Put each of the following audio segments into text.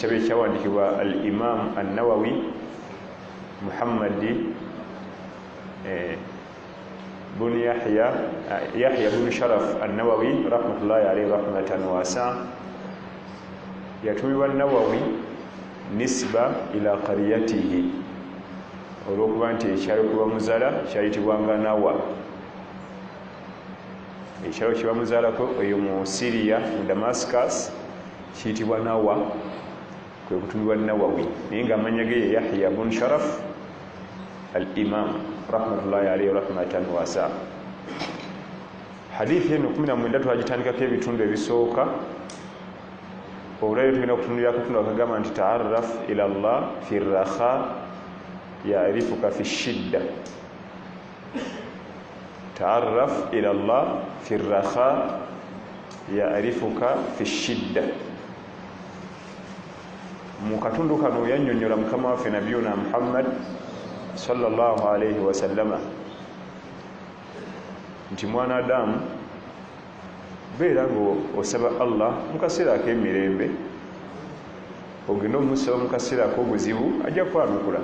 kitabo ekyawandiikibwa al Imam an-Nawawi Muhammad bun Yahya bun Sharaf an-Nawawi rahmatullahi alayhi rahmatan wasi'a. Yatumibwa Nawawi nisba ila qaryatihi olwokuba nti ekyalo kuba muzala kyayitibwanga Nawa. Ekyalo kiba muzalako eyo mu Syria mu Damascus kiyitibwa Nawa, kwe kutumibwa Nawawi, naye nga amanya ge Yahya bun Sharaf al-Imam rahmatullahi alayhi rahmatan wasi'a. Hadithi eno 19 twagitandikako ebitundu ebisooka. Olwaleero tulina okutunulira akatundu akagamba nti ta'arraf ila Allah fi rakha ya'rifuka fi shidda. Ta'arraf ila Allah fi rakha ya'rifuka fi shidda. Mu katundu kano yannyonnyola mukama waffe nabiyuna Muhammad sallallahu alayhi wa sallama nti mwana Adamu beera ng'osaba Allah mu kaseera ak'emirembe, ogenda omusaba mu kaseera ak'obuzibu ajja kwanukula.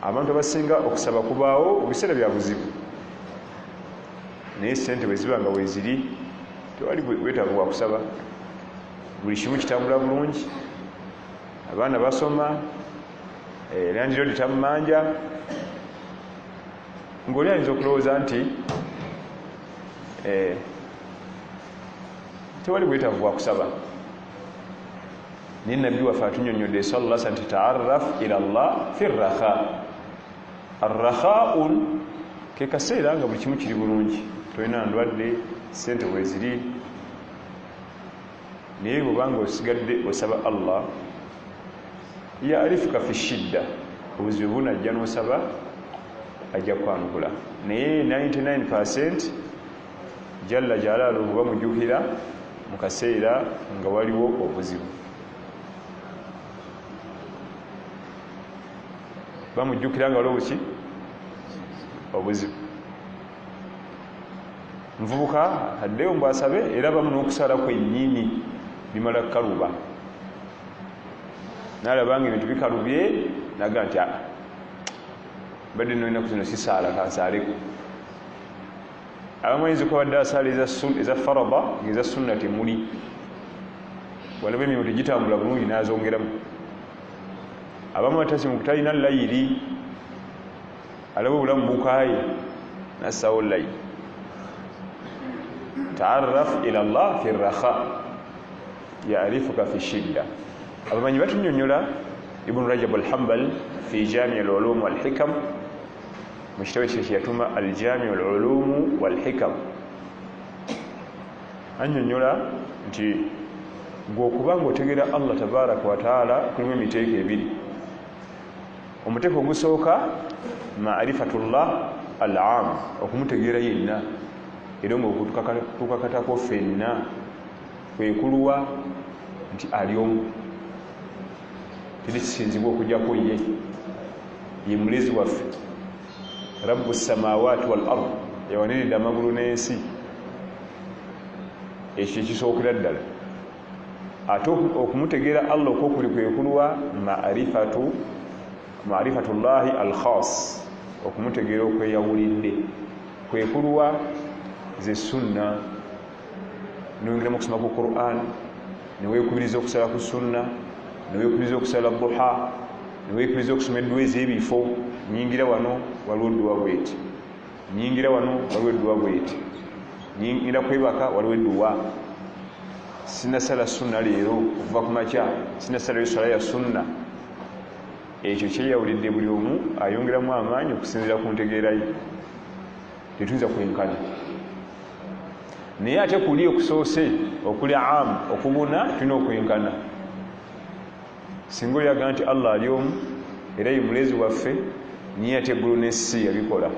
Abantu abasinga okusaba kubaawo mu biseera bya buzibu, naye ssente bwe ziba nga weeziri tewali bwetaavu bwa kusaba. Buli kimu kitambula bulungi, abaana basoma, landiroodi tammanja, ng'oli ayinza okulowooza nti tewali bwetaavu bwa kusaba. Naye nabbi waffe atunnyonnyodde sallallahu alayhi wa sallam nti ta'arraf ila Allah fi rakha. Arrakha'un ke kaseera nga buli kimu kiri bulungi, tolina ndwadde, ssente weeziri, naye bw'obanga osigadde osaba Allah ya'rifuka fi shidda, obuzibu bunajja n'osaba ajja kwanukula. Naye 99% jalla jalaaluhu bamujjukira mu kaseera nga waliwo obuzibu, bamujjukira nga waliwo ki obuzibu. Nvubuka addeyo mbu asabe era bamu n'okusala kwennyini bimala kukaluba, nalabanga ebintu bikalubye naga nti badde nolinaku zino sisaala kansaaleko. Abamu ayinza kuba badde asaala eza farada ng'eza sunna temuli, walaba emirimu tegitambula bulungi n'azongeramu. Abamu atasimuku talina layiri, alaba obulamu bukaaye n'assawo layiri. Ta'arraf ila Allah fi rakha ya'rifuka fi shidda. Abamanyi batunnyonnyola Ibn Rajab al-Hanbal fi Jami' al-Ulum wal-Hikam, mu kitabo kye yatuma al-Jami' al-Ulum wal-Hikam, annyonnyola nti gw'okuba ng'otegeera Allah tabaraka wa ta'ala kulimu emiteeko ebiri. Omuteeko ogusooka ma'rifatullah al-'am, okumutegeera yenna, era ng'okutukakatako ffenna kwekuluwa nti ali omu, tirikisinzibwa okujjako ye mulezi waffe, rabbu samawati wal ard, yawaniridde amagulu n'ensi. Ekyo kisookera ddala. Ate okumutegeera Allah okwokuli kwekuluwa ma'rifatullahi al-khas, okumutegeera okweyawulidde kwekuluwa ze sunna. Nongera mu kusoma ku Qur'an, neweekubiriza okusala ku sunna, neweekubiriza okusala duha, neweekubiriza okusoma edduwa ez'ebifo. Nyingira wano waliwo edduwa bweti, nyingira wano waliwo edduwa bweti, nyingira kwebaka waliwo edduwa. Sinasala sunna leero okuva ku makya, sinasalayo sala ya sunna. Ekyo kyeyawulidde buli omu ayongeramu amaanyi okusinziira ku ntegeera ye, tetuyinza kwenkana. Naye ate kuli okusoose okuli amu okubuna tulina okwenkana. Singa oyaga nti Allah ali omu era ye mulezi waffe, niye ate eggulu n'ensi yabikola,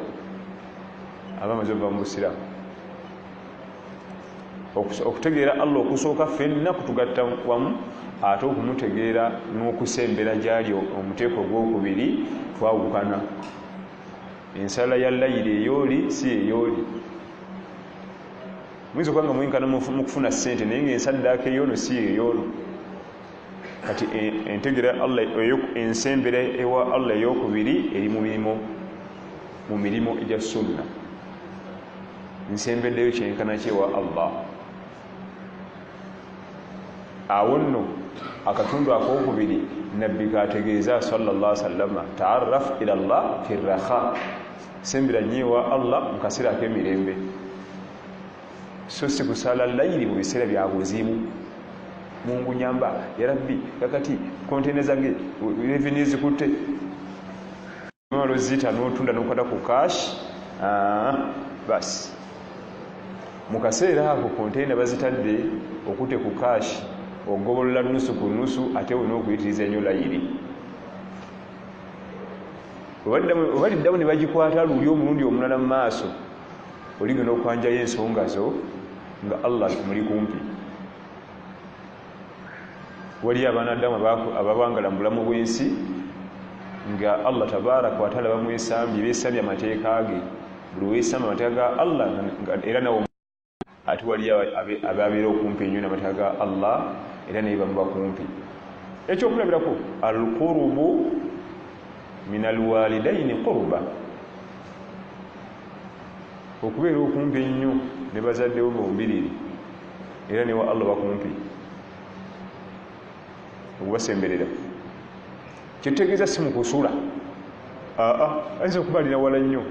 aba amaze ova mu busiraamu. Okutegeera Allah okusooka ffenna kutugatta wamu, ate okumutegeera n'okusembera gyali omuteeko ogwokubiri twawukana. Ensala ya layiri eyooli si eyooli. Muyinza okuba nga mwenkana mu kufuna ssente, naye ng'ensaddaaka ey'ono si ey'ono. kati entegera Allah ensembere ewa Allah eyokubiri eri mu mirimu egya sunna. Nsembeddeyo kyenkana kyewa Allah. Awo nno akatundu akokubiri nabbi kategeeza sallallahu alaihi wasallam, ta'arraf ila Allah fi raha, sembera nyewa Allah mu kaseera ak'emirembe, so si kusala layiri mu biseera bya buzibu. Mungu nyamba, ya Rabbi kakati kontene zange revenue zikutte maro zita n'otunda n'okwata ku cash. Basi mu kaseera ako kontene bazitadde okutte ku cash, ogobolola nusu ku nusu, ate wona okuyitiriza ennyo layiri. Obaddamu ne bagikwata luli omulundi omulala mu maaso, oligenda okwanjayo ensonga zo nga Allah muli kumpi. Wali abanadamu ababangala mu bulamu bw'ensi nga Allah tabaraka wa taala bamwesambye, beesambye amateeka ge. Buli weesambye amateeka ga Allah era nawo ate wali ababeera okumpi ennyo n'amateeka ga Allah era naye bamuba kumpi. Ekyokulabirako, alqurubu min alwalidaini qurba, okubeera okumpi ennyo ne bazaddewo bombiriri era newa Allah bakumpi okubasemberera. Kitegeeza si mu kusula, ayinza okuba alina wala nnyo,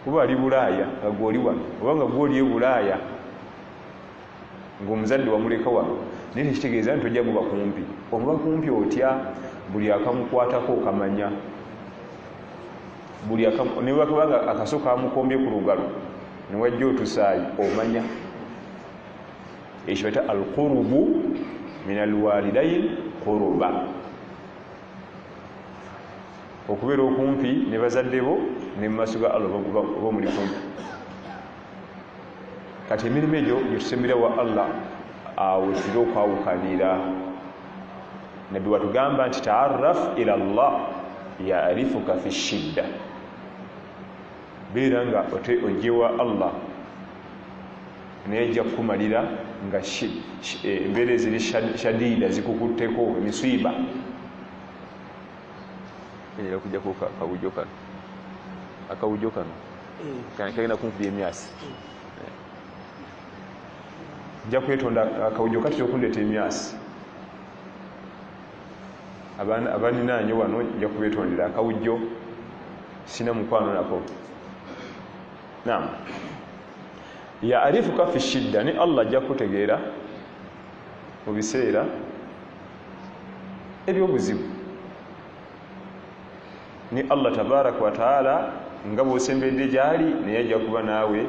kuba ali Bulaaya nga gwoli wano, oba nga gwoli e Bulaaya ng'omuzadde wamuleka wano, naye tekitegeeza nti ojja muba kumpi. Omuba kumpi otya? Buli akamukwatako okamanya, ne bwakabanga akaso kamukombye ku lugalo ne wajja otusaayi omanya. Ekyo bayita alqurubu min alwalidain quruba, okubeera okumpi ne bazadde bo ne mu maaso ga Allah oba muli kumpi. Kati emirimu egyo gyetusembera wa Allah, awo tira okwawukanira. Nabbi watugamba nti ta'arraf ila Allah ya'rifuka fi shidda, beera nga ojjewa Allah naye ajja kukumalira nga embeera eziri shadida zikukutteko, emisiiba. Era okujjako akawujjo kano kagenda kunkubya emyasi, nja kwetonda akawujjo kati okundeeta emyasi. Abaninaanye wano nja kubetondera akawujjo, sina mukwano nako. Naam, ya'rifuka fi shidda, ni Allah ajja kutegeera mu biseera eby'obuzibu. Ni Allah tabaraka wa taala nga bw'osembedde gy'ali naye ajja kuba naawe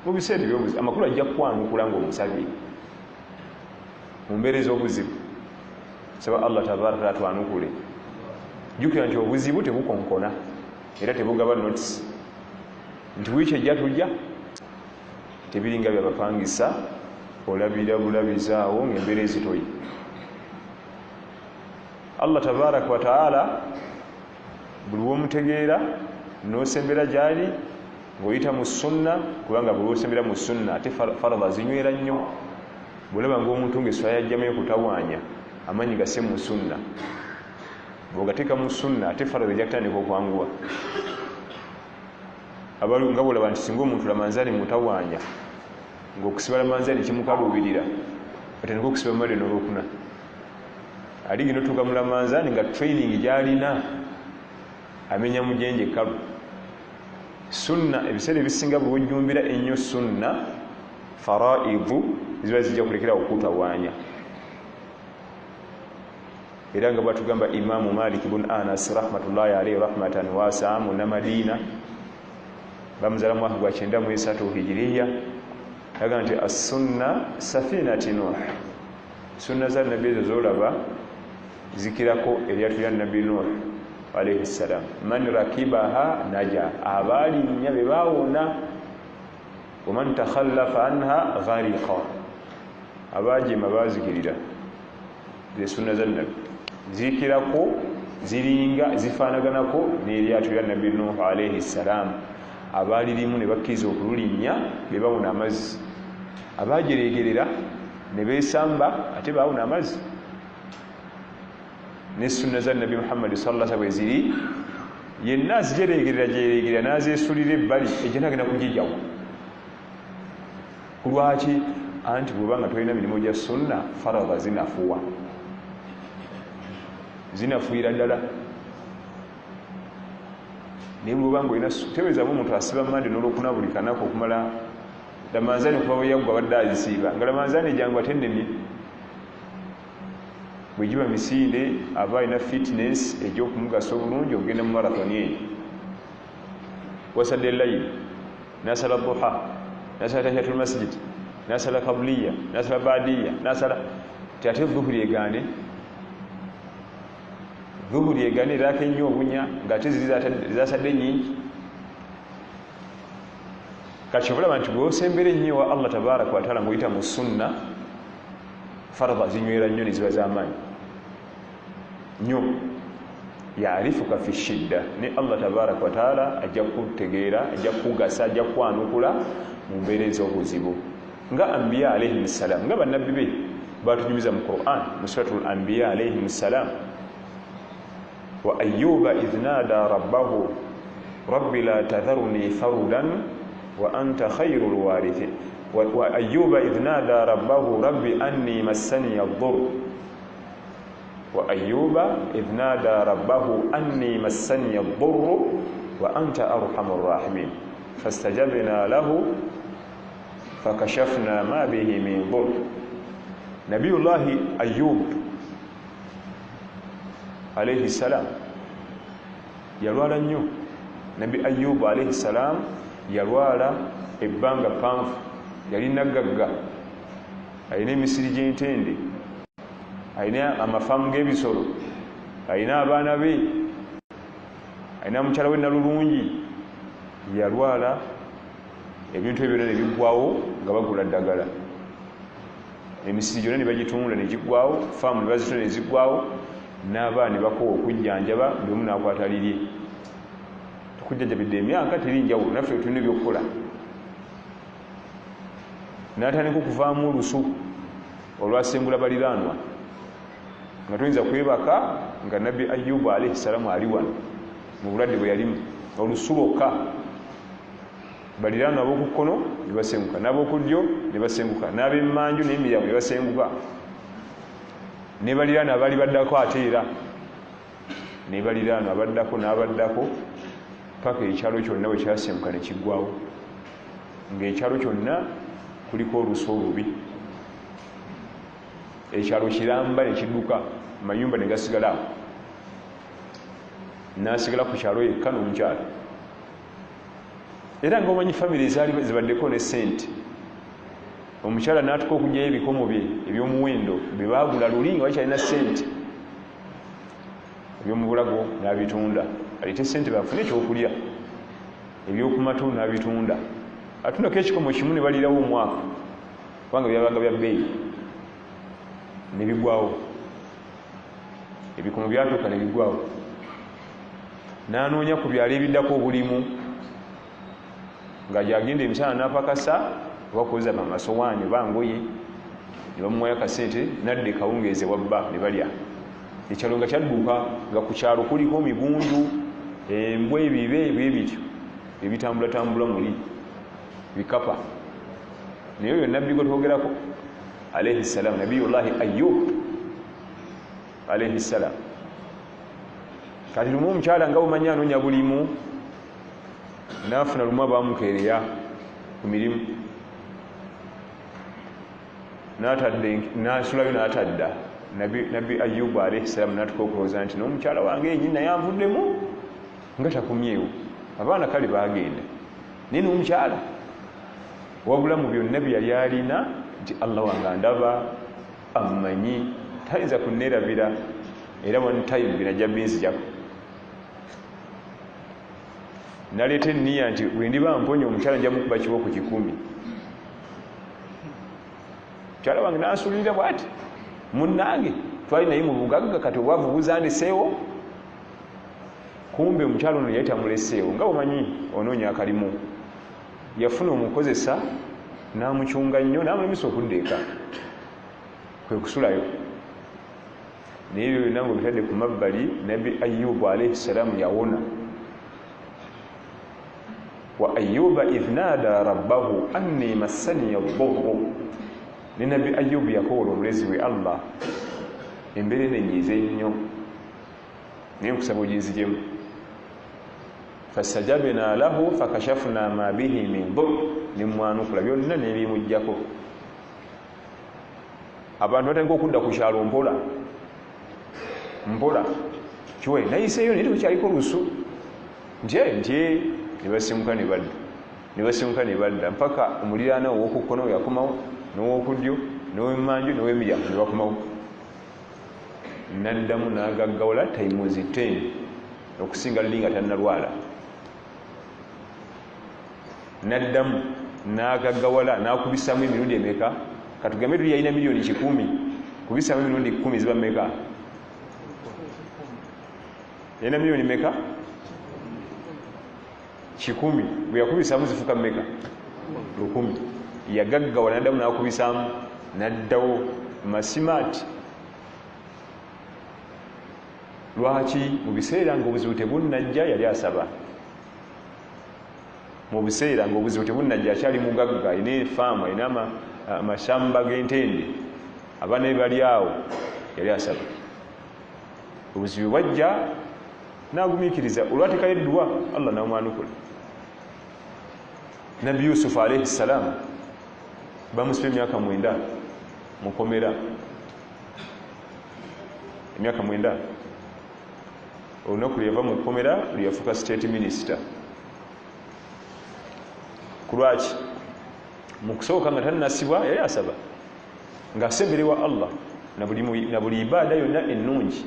mu biseera eby'obuzibu. Amakulu ajja kukwanukula ng'omusabye mu mbeera ez'obuzibu. Saba Allah tabaraka wa taala twanukule. Jjukira nti obuzibu tebukonkona era tebugaba notisi nti wiiki ejja tujja, tebiringa byabapangisa olabira bulabizaawo ng'embeera ezitoyi. Allah tabaraka wa taala buli womutegeera n'osembera gy'ali ng'oyita mu sunna, kubanga buli wosembera mu sunna ate faradha zinywera nnyo. Bw'olaba ng'omuntu ng'esswala yajjamayo kutawaanya, amanyi gasse mu sunna, bw'ogateeka mu sunna ate faradha ejja kutandika okwanguwa. Nga bw'olaba nti singa omuntu lamanzaani mutawaanya ng'okusiba lamanzaani kimukaluubirira, otandika okusiba mu Monday n'Olwokuna. Ali gino tuuka mu lamanzaani nga training gy'alina amenya mujenje kalu. Sunna ebiseera ebisinga bwe wojjumbira ennyo sunna, faraidu ziba zijja kulekera okutawaanya. Era nga bwatugamba Imaamu Malik ibn Anas rahmatullahi alayhi rahmatan wasi'a mu Madina, bamuzaala mu mwaka gwa 93 hijiriya, yaga nti as-sunna safinati Nuh, sunna za nabbi ezo zolaba zikirako eryatu lya nabbi Nuh alayhi salam. Man rakibaha naja, abalinnya be baawona. Waman takhallafa anha ghariqa, abajima bazikirira. Ze sunna za nabbi zikirako, ziringa zifaanaganako n'eryatu lya nabbi Nuh alayhi salam. Abalirimu ne bakkiriza okululinnya be bawona amazzi, abajeregerera ne beesamba ate baawona amazzi. ne sunna za Nabi Muhammad sallallahu alaihi wasallam ziri yenna zijeregerera nazeesulira ebbali egyenagenda kugijjawo kulwaki anti bwebanga tolina mirimu gya sunna faradha zinafuira ddala naye bwebanga olina teweezamu omuntu asiba mande n'olwokuna buli kanaku okumala lamanzaani okuba bweyaggwa badde azisiiba nga lamanzaani ejyangu ate nnene bwe giba misinde aba alina fitness egy'okumugasa obulungi okugenda mu marathoni eyo wasadde layini nasala duha nasala tahiyatul masjid nasala kabuliya nasala baadiya nasala ate dhuhuri egane eraka ennyo obunya ng'ate ziri zasadde nyingi kati obulaba nti bw'osembera ennyo wa Allah tabaraka wa taala ng'oyita mu sunna faradha zinywera nnyo ne ziba z'amaanyi nnyo yaarifuka fi shidda ne Allah tabaraka wa taala ajja kutegeera ajja kugasa ajja kwanukula mu mbeera ez'obuzibu nga anbiya alayhim ssalam nga bannabbi be batunyumiza mu Quran mu suratul anbiya alayhim ssalam wa ayyuba idh nada rabbahu rabbi la tadharni fardan wa anta khayrul warithin wa ayyuba idh nada rabbahu rabbi anni massani ad-durr wa ayyuba idh nada rabbahu anni massani ad-durr wa anta arhamur rahimin fastajabna lahu fakashafna ma bihi min dhurr nabiyullahi ayyub alayhi salam yalwala nnyo nabi ayyub alayhi salam yalwala ebbanga panvu yalina gagga alina emisiri gy'entende alina amafaamu g'ebisolo alina abaana be alina mukyala we nalulungi yalwala ebintu ebyo ne biggwawo nga bagula ddagala emisiri gyonna ne bagitunda ne giggwawo faamu ne bazitunda ne ziggwawo n'abaana ne bakowa okujjanjaba buli omu n'akwata lirye tukujjanjabidde emyaka teri njawulo naffe tulina ebyokukola n'atandika okuvaamu olusu olwasengula baliraanwa nga tuyinza kwebaka nga nabbi ayyubu alayhi salaamu ali wano mu bulwadde bwe yalimu olusu lwokka baliraanwa ab'oku kkono ne basenguka n'ab'oku ddyo ne basenguka n'ab'emmanju n'emiryango ne basenguka ne baliraanwa abaali baddako ate era ne baliraanwa abaddako n'abaddako paka ekyalo kyonna bwe kyasenguka ne kiggwawo ng'ekyalo kyonna kuliko olusu olubi ekyalo kiramba ne kidduka mayumba ne gasigala awo n'asigala ku kyalo yekka n'omukyala era ng'omanyi famire ezaali zibaddeko ne sente omukyala n'atuka okugyayo ebikomo bye eby'omuwendo bye baagula luli nga bakyalina sente eby'omubulago n'abitunda alete sente bafune ekyokulya ebyokumatu n'abitunda atundako ekikomo kimu ne balirawo omwaka kubanga byabanga bya bbeeyi ne bigwawo ebikomo byatuuka ne bigwawo n'anoonya ku byalo ebiddako obulimu nga gyagenda emisana n'apakasa obakozesa amasowaani bangoye ne bamuwayo akasente nadde kawungeeze wabba ne balya ekyalo nga kyadduuka nga ku kyalo kuliko migundu embwa ebibe ebityo ebitambulatambula muli bikapa naye oyo nabbi gwe twogerako alayhi salam nabiyullahi ayyub alayhi salam kati lumu omukyala nga bumanyi anoonya bulimu n'afuna lumu abamukeereya ku mirimu n'asulayo n'atadda nabbi ayyubu alayhi salam n'atuka okulowooza nti n'omukyala wange yenyini naye anvuddemu nga takumyewo abaana kale baagenda naye n'omukyala wabulamu byonna bye yali alina nti Allah wange andaba ammanyi tayinza kunneerabira era one time binajja binzijako naleeta enniya nti bwe ndiba mponya omukyala nja mukuba kibooko 10 mukyala wange n'ansuulirira bw'ati munnange twali naye mu bugagga kati obwavu buzandiseewo kumbe omukyala ono yali tamuleseewo nga omanyi onoonya akalimu yafuna omukozesa n'amukyunga nnyo n'amulemesa okudda eka kwe kusulayo naye ebyo byonna ng'obitadde ku mabbali nabbi ayubu alayhi salaamu yawona. wa ayuba idh naada rabbahu anni massaniya ddurru, ne nabbi ayubu yakoola omulezi we Allah embeera nenyize nnyo naye nkusaba oginzijemu. fastajabna lahu fakashafna ma bihi min dur, nemwanukula byonna nebimujjako. abantu batandika okudda ku kyalo mpola mpola kiwe nayiseeyo naye tekyaliko lusu ntye nebasimuka ne badda mpaka omuliraana owokukona we yakomawo, n'owokudyo n'owemmanju n'owemmiryango ne bakomawo. Naddamu n'agaggawala taimuzi 10 okusinga luli nga tannalwala. Naddamu n'agaggawala n'akubisaamu emirundi emeka? Katugambe tuli yalina miliyoni 10, kubisaamu emirundi 10 ziba meka? Yalina miliyoni meka? 10. Bwe yakubisaamu zifuka meka? 10. Yagaggawala naddamu n'akubisaamu naddawo masimaati. Lwaki? Mu biseera ng'obuzibu tebunnajja yali asaba. Mu biseera ng'obuzibu tebunnajja akyali mugagga, alina efaamu, alina amashamba g'entende, abaana be bali awo, yali asaba. Obuzibu bwajja n'agumiikiriza, olwatekayo edduwa Allah n'amwanukula. Nabbi Yusufu alayhi salaamu bamusiba emyaka 9 mukomera, emyaka 9. Olunaku luyava mu kkomera luyafuka state minister. Kulwaki? Mu kusooka nga tannasibwa yali asaba ng'asemberewa Allah na buli ibaada yonna ennungi.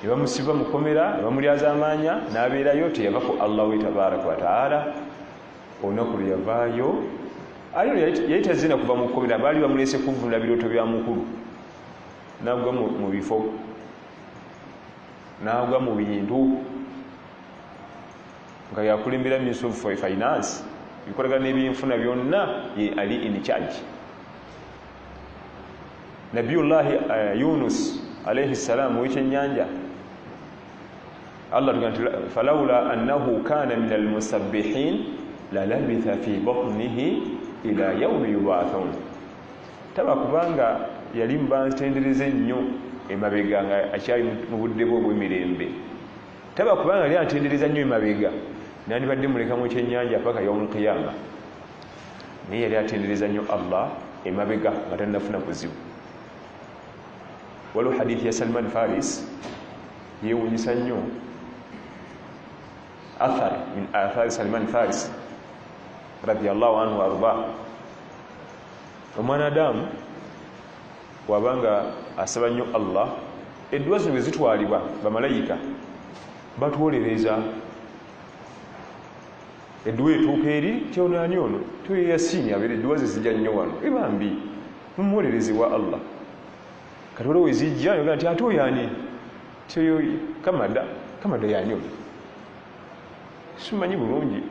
Ne bamusiba mu kkomera ne bamulyaza amaanya n'abeerayo, teyava ku Allah we tabaaraka wa taala. Olunaku luyavaayo yali tazina kuva mu kkomera, baali bamulese kuvunula birooto bya mukulu, n'agwa mu bifo, n'agwa mu bintu nga yakulembera Ministry of Finance, bikolagana n'ebyenfuna byonna ye ali in charge. Nabiyullahi Yunus alayhi salam w'ekyennyanja, Allah tugamba falawla annahu kana min almusabbihin lalabitha fi batnihi ila yawmi yub'athun. Taba kubanga yali mbantendereza ennyo emabega nga akyali mu budde bwe obw'emirembe. Taba kubanga yali atendereza nnyo emabega nandibadde mulekamu ekyennyanja paka yawmul qiyama, naye yali atendereza nnyo Allah emabega nga tannafuna buzibu. Waliwo hadithi ya Salman Faris yeewuunyisa nnyo, athar min athari Salman Faris radiyallahu anhu arda. Omwanadamu wabanga asaba nnyo Allah, edduwa zino bwe zitwalibwa bamalayika batuwolereza. Edduwa etuuka eri tyonaani ono tuye Yasiini abeera edduwa ze zijja nnyo wano ebambi mumuwolereze wa Allah. Kati waliwo ezijja yoga nti ate oyo ani? Tyoyo kamada yaani oyo? Simanyi bulungi.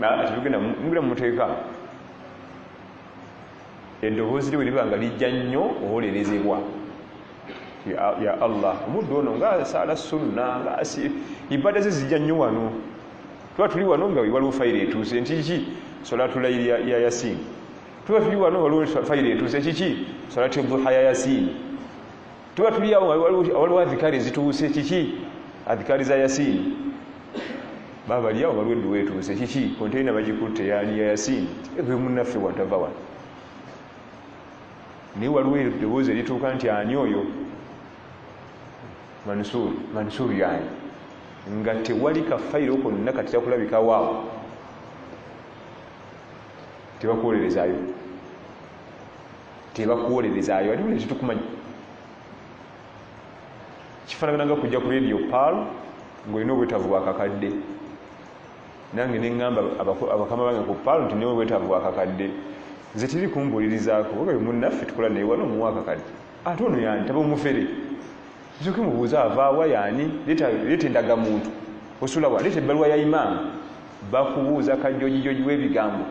Ati tugenda mumuteeka. Eddoboozi lye liba nga lijja nnyo owolerezebwa. Ya Allah, omuddu ono ng'asaala sunna, ibada ze zijja nnyo wano. Tuba tuli wano nga waliwo fayiro etuuse, nti kiki? Salatu layili ya Yasiini. Tuba tuli wano waliwo fayiro etuuse, kiki? Salatu duha ya Yasiini. Tuba tuli awo waliwo adhikari ezituuse, kiki? Adhikari za Yasiini. Baba bali awo waliwo edduwa etuuse, kiki? Konteyina bagikutte ya Yasiini. Egwe munnaffe watava wano. Naye waliwo eddoboozi erituuka nti ani oyo? Mansuur yaani, nga tewali kafayiro konna kati kyakulabikawo awo, tebakuwolerezaayo ali buli kitukumanyi. Kifaanagana nga kujja ku radio Pearl ng'olina obwetaavu bwakakadde. Nange ne ŋŋamba abakama bange ku Pearl nti niwe obwetaavu bwakakadde. Nze tiri kumbuulirizaako, oyo munnaffe tukola naye wano omuwa akakadde. Ate ono yaani taba omufere. Nsoke mubuuza avaawa yaani, leeta endagamuntu. Osula wa, leeta ebbaluwa ya imaamu. Bakubuuza kajjojijoji w'ebigambo.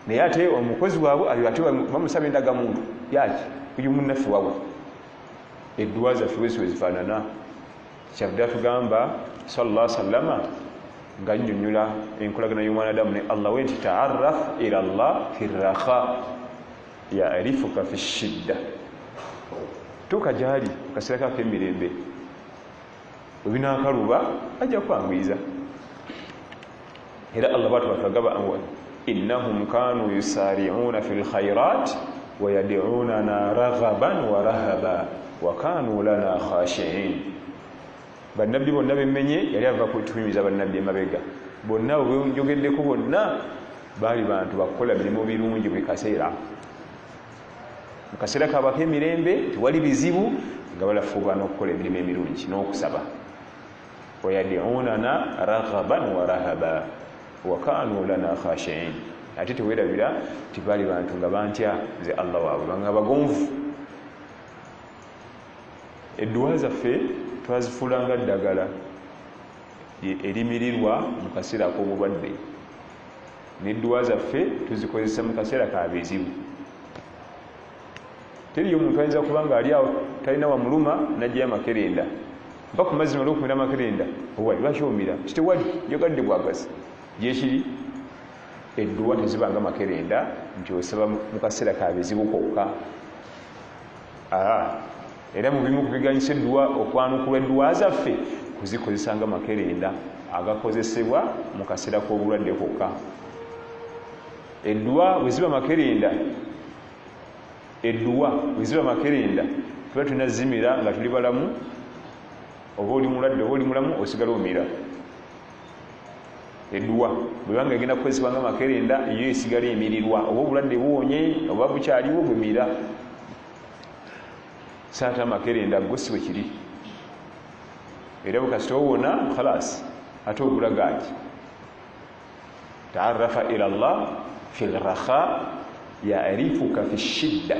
naye ate omukozi waabwe ayo ate bamusaba endagamuntu yaki uyu munnaffe waabwe edduwa zaffe bwe zifaanana kyavudde atugamba sallallahu sallama nga nnyonnyola enkolagana y'omwanadamu ne allah we nti taarraf ila allah fi rraha yaarifuka fi shidda tuuka gyali kaseera kako emirembe webinaakaluba ajja kwangwiza era allah batu batwagaba innahum kanu yusari'una fi lkhairat wa yad'unana raghaban wa rahaba wa kanu lana khashi'in bannabbi bonna bemmenye yali ava kutumiza bannabbi emabega bonna bwenjogeddeko bonna baali bantu bakukola mirimu birungi buli kaseera mu kaseera kabako emirembe tewali bizibu nga balafuubwa n'okukola emirimu emirungi n'okusaba wayadiunana raghaban wa rahaba wa kanu lana khashi'in ate tewerabira tibaali bantu nga bantya nze allah waabwe banga bagonvu edduwa zaffe twazifuulanga ddagala erimirirwa mu kaseera ak'obulwadde n'edduwa zaffe tuzikozesa mu kaseera ka bizibu teriyo omuntu ayinza kuba nga ali awo talina wamuluma najjayo amakerenda mpa ku mazima olwokumira amakerenda owali lwakyomira kitewali jogadde bwagazi gyekiri edduwa tezibanga makerenda nti osaba mu kaseera ka bizibu kokka era mu bimu kubiganyisa edduwa okwanukulwa edduwa zaffe kuzikozesanga makerenda agakozesebwa mu kaseera k'obulwadde kokka edduwa bwe ziba makerenda tuba tunazimira nga tuli balamu oba oli mulwadde oba oli mulamu osigala omira edduwa bwebanga egenda kukozesebwa nga makerenda yo esigala emirirwa oba obulwadde buwonye oba bukyaliwo bwemira saata amakerenda go si bwe kiri era bukasita owona khalas ate ogulagaaki taarafa ila llah fi lraha yaarifuka fi shidda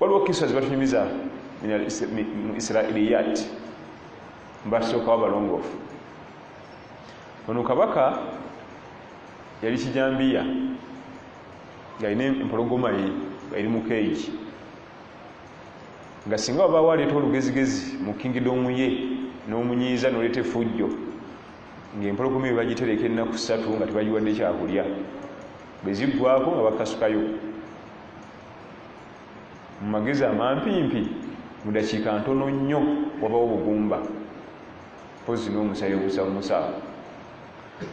waliwo kisa zibatunyumiza mu israiliyat mbasookawo balongoofu ono kabaka yali kijambiya ng'alina empologoma ye eri mu keegi nga singa wabaawo aleeta olugezigezi mu kingidomu ye n'omunyiiza n'oleeta effujjo ng'empologoma eyo bagitereka ennaku 3 nga tebagiwadde kyakulya bwe ziggwako nga bakasukayo mu magezi amampimpi mu dakiika ntono nnyo wabawo obugumba mpozi n'omusaayi obusamumusaawa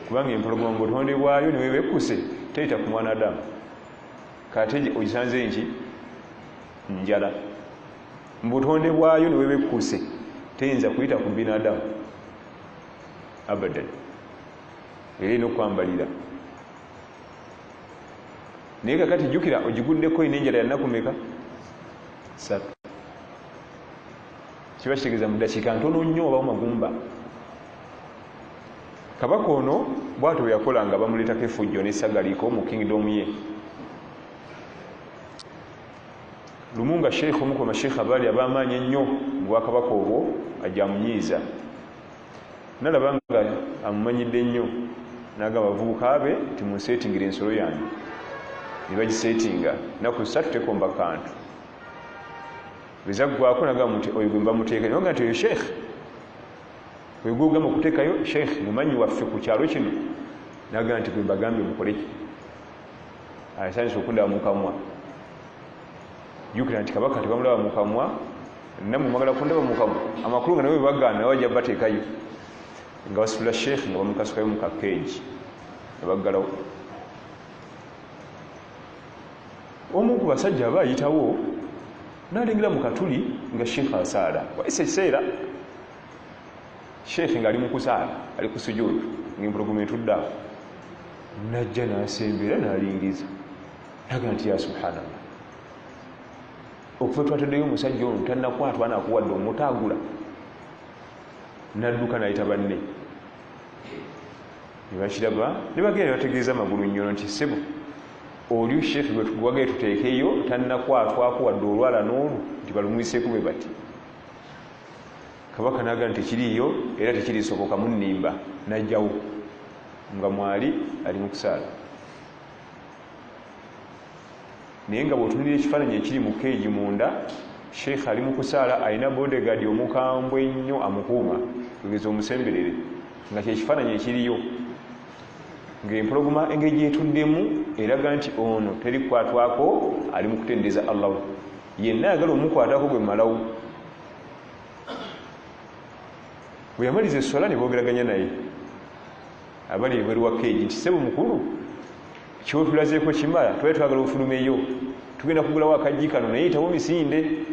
kubanga empologoma mu butonde bwayo ne webekkuse teyita ku mwanadamu kate ogisanze nki njala mu butonde bwayo ne webekkuse teyinza kuyita ku binadamu abadan era erina okwambalira naye kakati jjukira ogiguddeko ina enjala yanakumeka 3 kiba kitegeeza mu dakiika ntono nnyo obawo magumba kabaka ono bwatyo bwe yakola nga bamuleetako effujjo n'essagaliko mu kingdom ye lumu nga sheikh omu ku masheikha baali ab'amaanyi ennyo mu bwakabaka obwo ajja amunyiiza nalaba nga amumanyidde nnyo n'agamba abavubuka be nti munseetingira ensolo yange ne bagiseetinga naku 3 tekomba kantu bezaggwako nagamba nti oyo gwe mbamuteeka naye nga nti oyo sheikh bwe gwogamba okuteekayo sheikh mumanyi waffe ku kyalo kino nagamba nti gwe mbagambye mukoleki asanyisa okundaba mukamwa jjukira nti kabaka tebamulaba mukamwa nammwe mwagala kundaba mukamwa amakulu nga nawe bebagaana nawe ajja bateekayo nga basitula sheikh nga bamukasukayo mu kakeegi ne baggalawo omu ku basajja aba ayitawo n'alengera mu katuli nga sheikh asaala waisa ekiseera sheikh ng'ali mu kusaala ali ku sujuudu ng'empologoma etudde awo najja n'asembera n'alingiza naga nti ya subhanallah okufa twataddeyo omusajja ono tannakwatwa nakuwadde omutaagula nadduka n'ayita banne ne bakiraba ne bagenda ne bategeeza amagulu nnyono nti ssebo oli sheikh gwe tugwagaye tuteekeyo tannakwatwako wadde olwala n'olu nti balumwiseeko bwe bati kabaka naga nti tekiriiyo era tekirisoboka munnimba najjawo nga mwali ali mu kusaala naye nga bw'otunira ekifaananyi ekiri mu keegi munda, sheekh ali mu kusaala alina bodegaadi omukambwe ennyo amukuuma, tugeza omusemberere, nga kyekifaananyi ekiriyo, ng'empologoma engeri gyetuddemu eraga nti ono teri kukwatwako, ali mu kutendereza Allah. Yenna ayagala omukwatako gwe malawo. Bwe yamaliza esswala ne boogeraganya naye abali ebweru wa keegi nti ssebo mukulu, kyotulazeeko kimala, twali twagala ofulumeyo, tugenda kugulawo akajji kano naye yitawo misinde.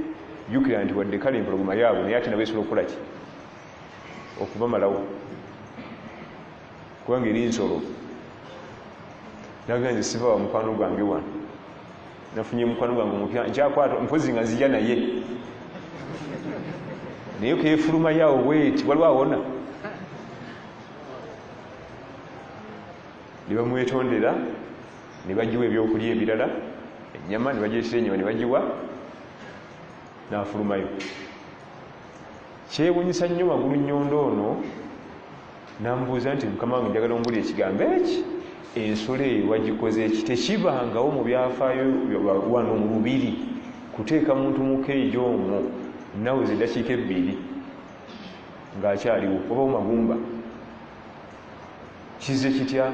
Jjukira nti wadde kale empologoma yaabwe naye ate nabo esobola okukola ki? Okuba malawo, kubanga eri nsolo. Naga nze siva wa mukwano gwange wano, nafunye mukwano gwange omupya nkyakwata mpozi nga nzija naye, naye kefuluma yawo bweti waliwo awona. Ne bamwetondera, ne bagiwa ebyokulya ebirala, ennyama ne bagireetera ennyama ne bagiwa, n'afulumayo. Kyewunyisa nnyo Magulu Nnyondo ono, n'amubuuza nti mukama wange njagala ombulira ekigambo eki, ensolo eyo wagikoze eki? Tekibangawo mu byafaayo wano mu Lubiri kuteeka muntu mu keegi omwo naweza eddakiika 2 ng'akyaliwo, oba Magumba. Kize kitya?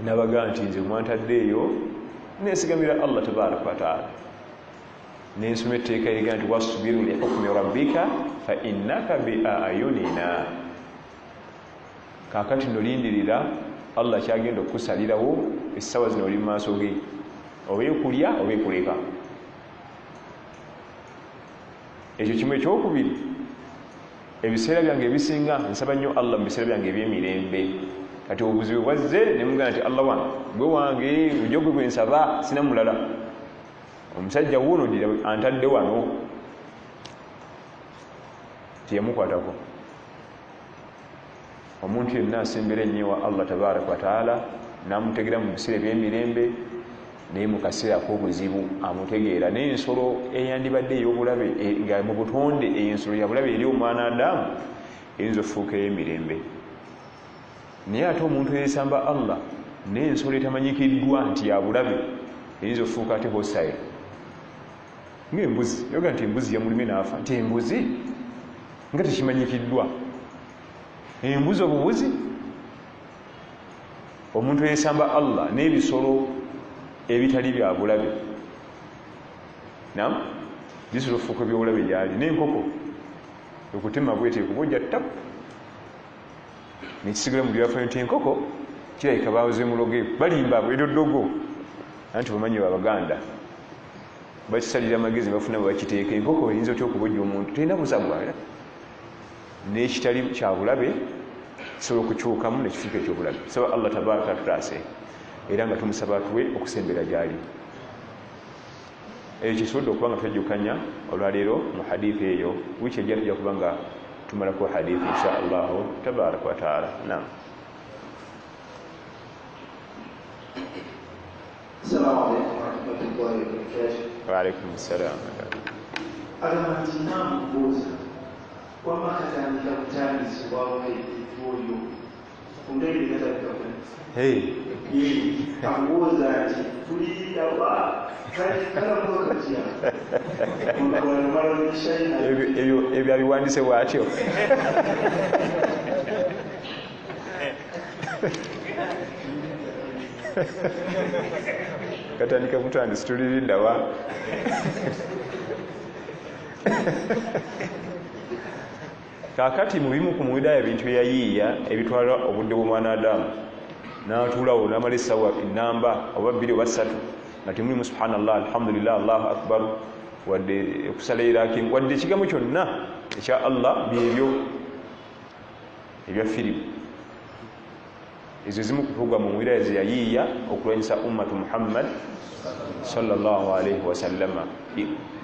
Nabaga nti nze mwantaddeeyo neesigamira Allah tabaraka wa taala, n'ensoma etteeka eriga nti wasbiru li hukmi rabbika fa innaka bi ayunina. Kaakati nolindirira Allah kyagenda okusalirawo essaawa zino oli mu maaso ge, oba ekulya oba ekuleka. Ekyo kimu. Ekyokubiri, ebiseera byange ebisinga nsaba nnyo Allah mu biseera byange eby'emirembe. Kati obuzibu bwazze ne mugamba nti Allah wange, gwe wange bujo gwe gwensaba, sina mulala. Omusajja wuuno ddira antadde wano, teyamukwatako. Omuntu yenna asembera ennyo wa Allah tabaraka wa taala n'amutegeera mu biseera eby'emirembe, naye mu kaseera ak'obuzibu amutegeera. N'ensolo eyandibadde ey'obulabe nga mu butonde ensolo ya bulabe eri omwana Adamu eyinza okufuuka ey'emirembe. Naye ate omuntu eyeesamba Allah n'ensolo etamanyikiddwa nti ya bulabe eyinza okufuuka ate hostile. Ng'embuzi, yoga nti embuzi yamulime n'afa, nti embuzi nga tekimanyikiddwa. Embuzi obubuzi. Omuntu eyeesamba Allah n'ebisolo ebitali bya bulabe, bisobola okufuuka ebyobulabe gyali. N'enkoko okutema bwete ekubojja ttapu nekisigala mu byafaayo nti enkoko kirabika baawoze muloge balimba edoddogo. Anti bamanyi Abaganda bakisalira amagezi bafuna bwe bakiteeka. Enkoko eyinza otya okubojja omuntu terina busagwa, n'ekitali kya bulabe kisobola okukyukamu nekifuuka ekyobulabe. Saba Allah tabaraka tutaase, era nga tumusaba tuwe okusembera gyali. Ekyo kisobodde okuba nga twejjukanya olwaleero mu hadithi eyo. Wiiki ejja tujja kuba nga tumalako hadithi insha Allah tabaraka wa taala. Naam. Assalamu alaikum warahmatullahi wabarakatuh. Wa alaikum assalam. Agamantina mbuuza wama katandika kutandisibwawo ekituuyo kungeri gatandika ambuuza nti tuliirawa kalamuokatya ebyo abiwandise bwatyo. Katandika butandisi tuliriddawa. Kaakati mu bimu ku muwidaya ebintu eyayiiya ebitwala obudde bw'omwana Adamu n'atuulawo n'amala essaawa ennamba oba 2 oba 3 nga temulimu subhanallah alhamdulillah allahu akbar wadde okusala iraking wadde ekigambo kyonna ekya Allah byebyo ebya firimu. Ezo zimu ku programu muwidaya ze yayiiya okulwanyisa ummatu Muhammad sallallahu alaihi wasallama.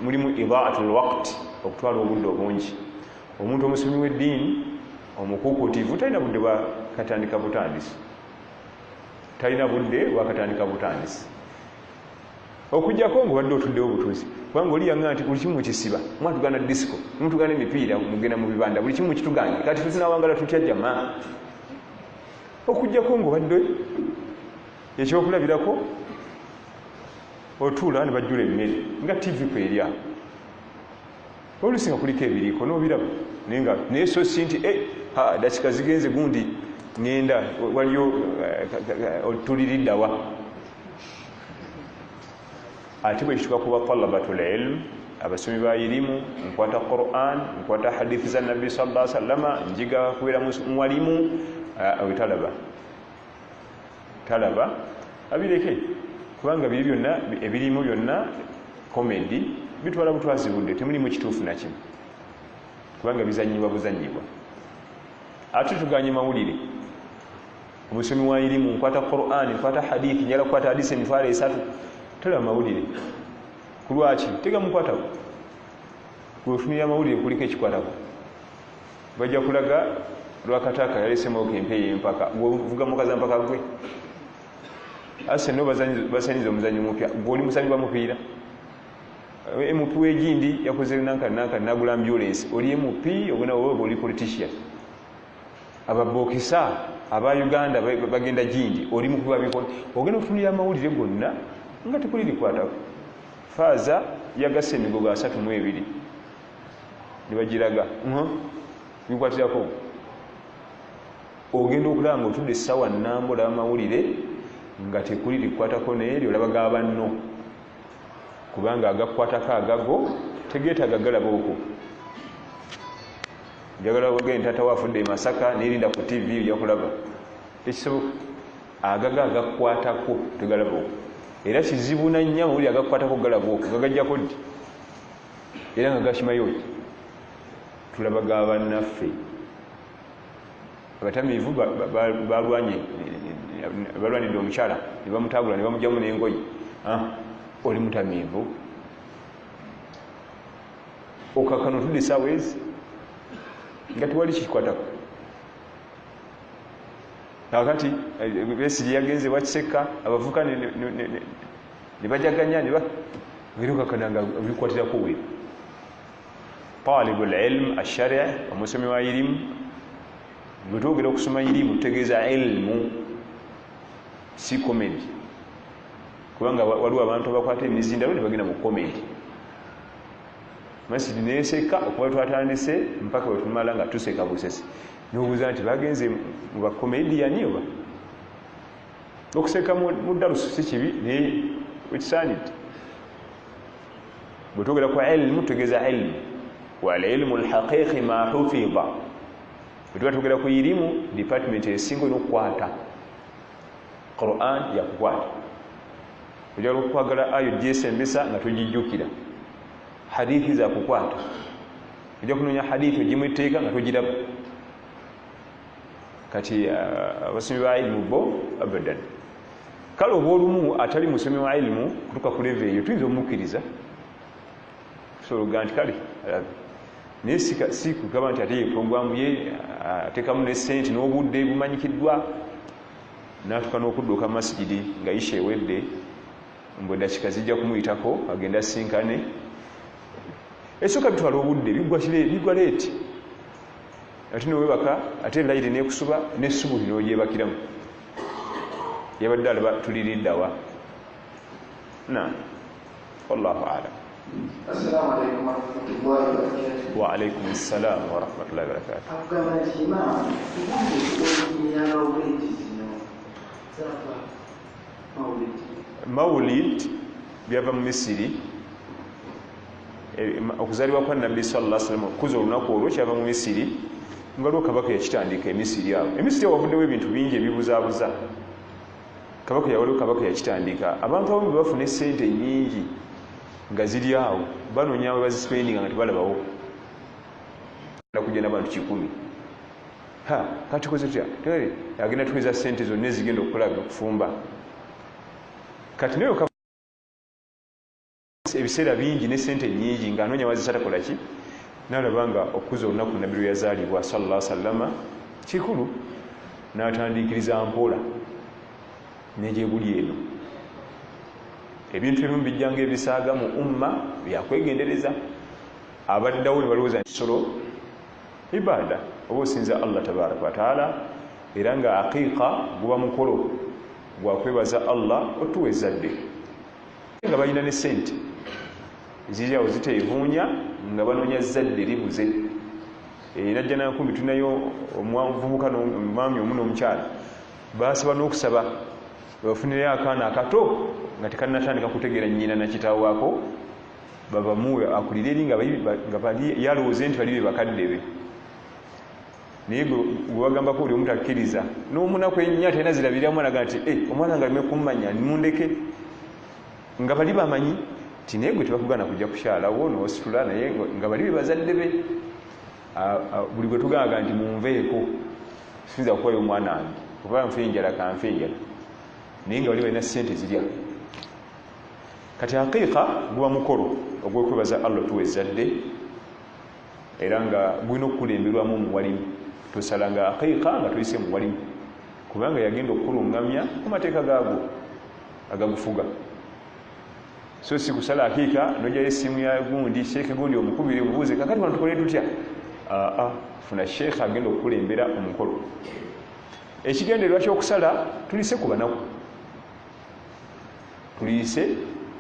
Mulimu idaatul waqt, okutwala obudde obungi. Omuntu omusomi w'eddiini omukuukutiivu talina budde bwa katandika butandisi, talina budde bwa katandika butandisi. Okujjako ng'obadde otuddewo butuuzi, kubanga oli yaŋŋa nti buli kimu mukisiba, mwatugana disco, mutugana emipiira, mugenda mu bibanda, buli kimu mukitugange, kati tuzinawangala tutya jamaa. Okujjako ng'obadde ekyokulabirako otuula ne bajjula emmere nga tv kwerya oluusi nga kuliko ebiriiko n'obiraba naye so si nti dakika zigenze gundi ngenda waliyo tuliriddawa. Ate bwe kituuka kuba talabatul ilm, abasomi ba irimu, nkwata Qur'an, nkwata hadithi za Nabbi sallallahu alaihi wasallam, njiga kubeera mwalimu, talaba abireke, kubanga biri byonna ebirimu byonna komedi bitwala butwazi budde, temulimu kituufu na kimu, kubanga bizanyibwa buzanyibwa. Ate tuganye mawulire, omusomi wa irimu, nkwata Qur'an, nkwata hadithi, njala kukwata hadithi emitwalo 3, talaba mawulire. Kulwaki tega mukwatako, gwefunira mawulire kuliko ekikwatako, bajja kulaga lwakataka yalesemako empeeyo empaka, gwevuga mukaza mpaka gwe ase no basanyiza omuzanyo mupya, gwoli musanyi gwa mupiira. MP w'egindi yakoze nanka nagula ambulance, oli MP ogenda wowe oli politician. Ababokisa aba Uganda bagenda gindi, oli mukuba bikoni, ogenda okufunira amawulire gonna nga tekuli likwatako. Faaza yagase emigogo 32 nibagiraga bikwatirako, ogenda okulaba nga otudde essaawa nnambo olaba amawulire nga tekuli likwatako, naye olabaga abanno, kubanga agakwatako agago tegeetaaga galaba okwo. Njagala bagende taata waafudde e Masaka nerinda ku TV ojja kulaba tekisoboka, agaga agakwatako tegalaba okwo. Era kizibu na nnyo amawulire agakwatako galaba okwo, gagajjako ddi era nga gakimayo ki. Tulabaga bannaffe abatamiivu balwanidde omukyala ne bamutagula ne bamugyamu n'engoyi. Oli mutamiivu okakano tudde essaawa ezi nga tewali kikwatako. Kakati Besigye yagenze Wakiseka, abavuka ne bajaganya birukakana nga bikwatirako we. Talibul ilm ash-shari', omusomi wa irimu, bwe twogera okusoma irimu tutegeeza ilmu si komedi, kubanga waliwo abantu abakwata emizindalo ne bagenda mu komedi. Masidi neeseka okuba twatandise mpaka bwe tumala nga tuseka busesi, n'obuuza nti bagenze mu bakomediyani oba. Okuseka mu darusu si kibi naye wekisaanidde. Bwe twogera ku ilmu tutegeeza ilmu, wal ilmu alhaqiqi ma hufidha. Bwe tuba twogera ku irimu, department esinga olina okukwata Qur'an yakukwata, ojala okukwagala ayo gyesembesa nga togijjukira, hadithi za kukwata, ojja kunoonya hadithi ogimweteeka nga togiraba. Kati abasomi ba ilimu bo abadan. Kale oba olumu atali musomi wa ilimu kutuuka ku leve eyo tuyinza omukkiriza, tusobola nti kale naye si kugamba nti ate ye puroguramu ye ateekamu ne ssente n'obudde bumanyikiddwa n'atuuka n'okudduuka masjidi nga isha ewedde, mbwe dakika zijja kumuyitako agenda asinkane. Esooka bitwala obudde, bigwa leeti, ate nowebaka ate layiri nekusuba n'essubuhi n'ogyebakiramu, yabadde alaba tuliriddawa. Wallahu a'lam. Assalamu alaikum warahmatullahi wabarakatuh. Wa alaikum assalam warahmatullahi wabarakatuh. Akugamba nti imaamu ubundi ya mawulidi zino zava mawulid byava mu Misiri. Okuzaalibwa kwa Nabbi sallallahu alaihi wasallam okuza olunaku olwo kyava mu Misiri, nga lwo kabaka yakitandika Emisiri awo. Emisiri awo wavuddewo ebintu bingi ebibuzaabuza. Kabaka yakitandika, abantu abamu bafuna essente nnyingi nga ziri awo, banoonya we bazisipendinga nga tebalabawo, kujja n'abantu 100. Kati koze tutya agenda tuweza ssente zonna ezigenda okulaga okufumba. Kati nayo ebiseera bingi ne ssente nnyingi ng'anoonya wazisatakola ki, n'alaba nga okuza olunaku Nabbi lwe yazaalibwa sallallahu alaihi wasallam kikulu, n'atandiikiriza mpola n'egyebuli eno. Ebintu ebimu bijjanga ebisaaga mu umma byakwegendereza. Abaddawo ne balowooza nsolo ibaada oba osinza Allah tabaraka wa taala, era nga aqiiqa guba mukolo gwa kwebaza Allah otuwa ezzadde. nga balina ne ssente ziri awo ziteevuunya nga banoonya zadde libuze. Najja nankumbi tulinayo omuvubuka omwami omu n'omukyala basaba n'okusaba bafunireyo akaana akato nga tekanatandika kutegeera nnyina nakitaawaako babamuwe akulire eri nga yalowooze nti bali be bakadde be, naye gwebagambako oli omu takkiriza n'omunaku ennya tena zirabiramu alaga nti omwana nga alime kummanya nimundeke nga bali bamanyi ti naye gwe tebakugana kujja kukyalawo n'ositula naye nga bali be bazadde be. Buli gwe tugaaga nti munveeko siyinza kukuwayo omwana wange kuba nfe enjala kanfe enjala, naye nga bali balina ssente zirya. Kati aqiiqa guba mukolo ogw'okwebaza Allah tuwa ezzadde era nga gulina okukulemberwamu omuwalimu. Tosalanga aqiiqa nga tuyise muwalimu kubanga yagenda okukulungamya ku mateeka gaago agagufuga. So si kusala aqiiqa nojayo essimu ya gundi sheekhe gundi omukubire omubuuze kakati wano tukole tutya. Funa sheekhe agenda okukulembera omukolo. Ekigendererwa ky'okusala tulise ku banaku, tulise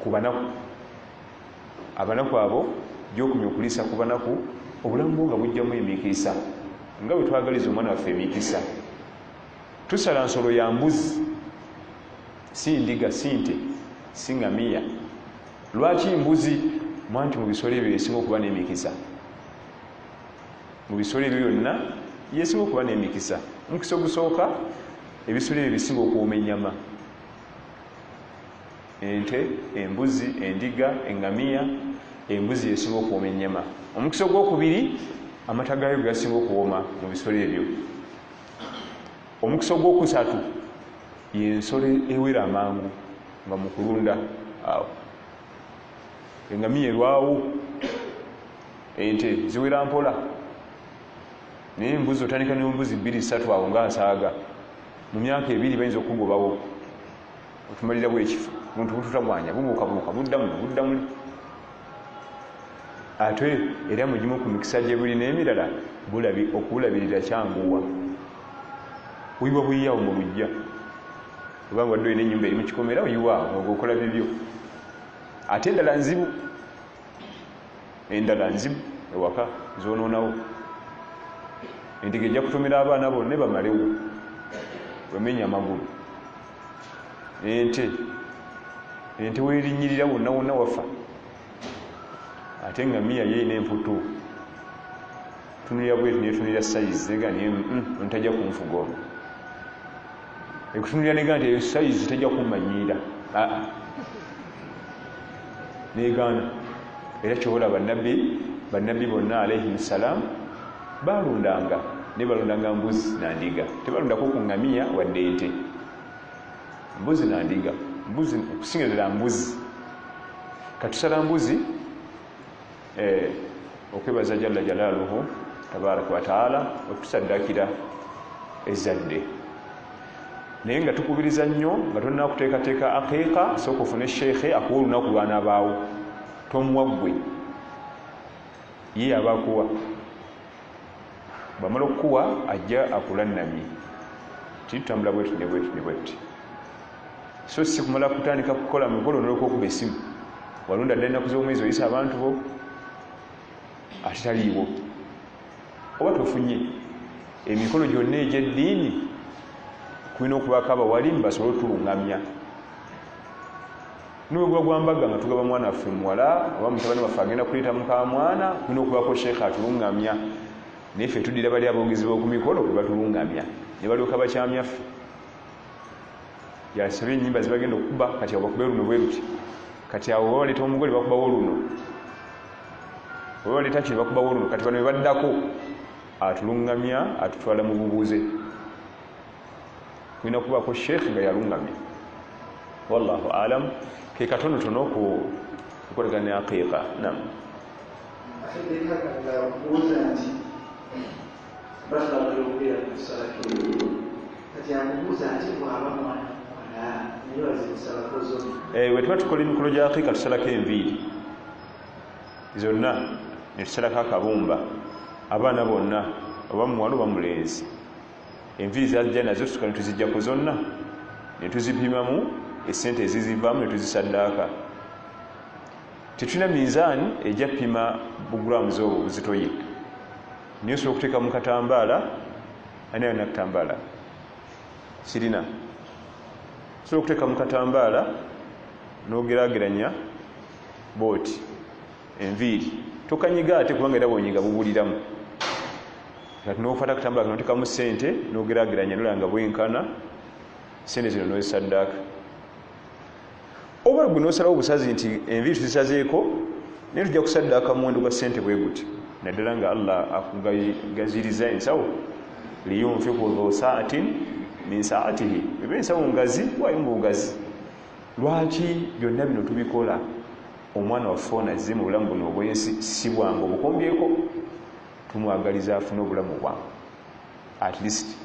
ku banaku. Abanaku abo gy'okumya okuliisa ku banaku obulamu bwo nga bujjamu emiikisa nga bwe twagaliza omwana waffe emiikisa. Tusala nsolo ya mbuzi, si ndiga, si nte, si ngamiya. Lwaki mbuzi? Mwanti mu bisolo ebyo yesinga okuba n'emikisa. Mu bisolo ebyo byonna yesinga okuba n'emikisa. Omukisa ogusooka ebisolo ebyo bisinga okuwoma ennyama. Ente, embuzi, endiga, engamiya, embuzi yesinga okuwoma ennyama. Omukisa ogwokubiri amata gaayo gasinga okuwoma mu bisolo ebyo. Omukisa ogwokusatu y'ensolo ewera amangu nga mu kulunda awo. Engamiya erwawo, ente ziwera mpola, naye embuzi otandika n'embuzi 2-3 awo nga nsaaga mu myaka 2 bayinza okugobawo otumalira bwekifo muntu bututamwanya bubuukabuuka buddamu. Ate era mugimu ku mikisa gye buli n'emirala okubulabirira kyanguwa. Oyiwa buyiyaawo mu lujja kubanga wadde olina ennyumba eri mu kikomera oyiwaawo ogwokola bibyo. Ate endala nzibu, ewaka zonoonawo. Endiga ejja kutumira abaana bonna bamalewo bamenya amagulu. Ente weerinnyirira wonna wonna wafa. Ate engamiya yeeyina emputu tunulira bwetu netunulira sayizi ega naye ntajja kunfuga ono. Ekutunulira nega nti eyo sayizi tajja kummanyiira negaana. Era kyobola bannabbi bonna alayhim salaam balundanga ne balundanga mbuzi nandiga, tebalundako ku ngamiya wadde ente. Mbuzi nandiga, mbuzi okusinga ddala mbuzi. Katusala mbuzi okwebaza jalla jalaaluhu tabaraka wa taala okutusaddakira ezzadde. Naye nga tukubiriza nnyo nga tolina kuteekateeka aqiiqa sooka ofune sheekhe akuwa olunaku lwanaabaawo, tomuwa ggwe, ye aba akuwa. Bwamala okukuwa ajja akulannamye titutambula bwetu ne bwetu. So si kumala kutandika kukola mukolo n'olwoka okuba essimu walonda ddala ennaku z'omwezi oyisa abantu bo ate taliiwo, oba tofunye emikolo gyonna egy'eddiini kulina okubaako abawalimu basobole otulungamya. N'obwegula gwambaga nga tugaba mwana waffe muwala oba mutabani waffe agenda kuleeta muka mwana, kulina okubaako sheekhe atulungamya. Naye ffe tuddira bali abongezi b'oku mikolo bwe batulungamya ne balyoka bakyamyaffe. Yasaba ennyimba zibagenda okukuba kati awo bakube luno bwe luti. Kati awo baleeta omugole bakubawo luno, oba baleeta kino bakubawo luno. Kati bano bwe baddako atulungamya atutwala mu bubuuze. Kulina kubaako sheekhe nga yalungamya. Wallahu alam. Ke katonotono kukolagana ne aqiiqa. Naam. We tuba tukola emikolo gya aqiiqa tusalako enviiri zonna ne tusalako akabumba abaana bonna oba muwala oba mulenzi. Enviiri zajja nazo tutuka ne tuzijjako zonna ne tuzipimamu essente ezizivaamu ne tuzisaddaaka tetulina minzaani ejja pima bugulaamu obuzito ye niyo osobola okuteeka mu katambaala ani alina katambaala kirina osobola okuteeka mu katambaala n'ogeraageranya booti enviiri tokanyiga ate kubanga era bwonyiga bubuliramu kati n'okukwata akatambaala kanoteekamu ssente n'ogeraageranya nolaba nga bwenkana ssente zino n'ozisaddaaka oba gwe n'osalawo obusazi nti enviiri tuzisazeeko naye tujja kusaddaaka muwendo gwa ssente bwe guti naddala nga Allah akugaziriza ensawo liyunfiqu dhu sa'atin min sa'atihi eba ensawo ngazi waayo mu bugazi lwaki byonna bino tubikola omwana waffe onazze mu bulamu buno obwensi si bwangu obukombyeko tumwagaliza afune obulamu bwangu at least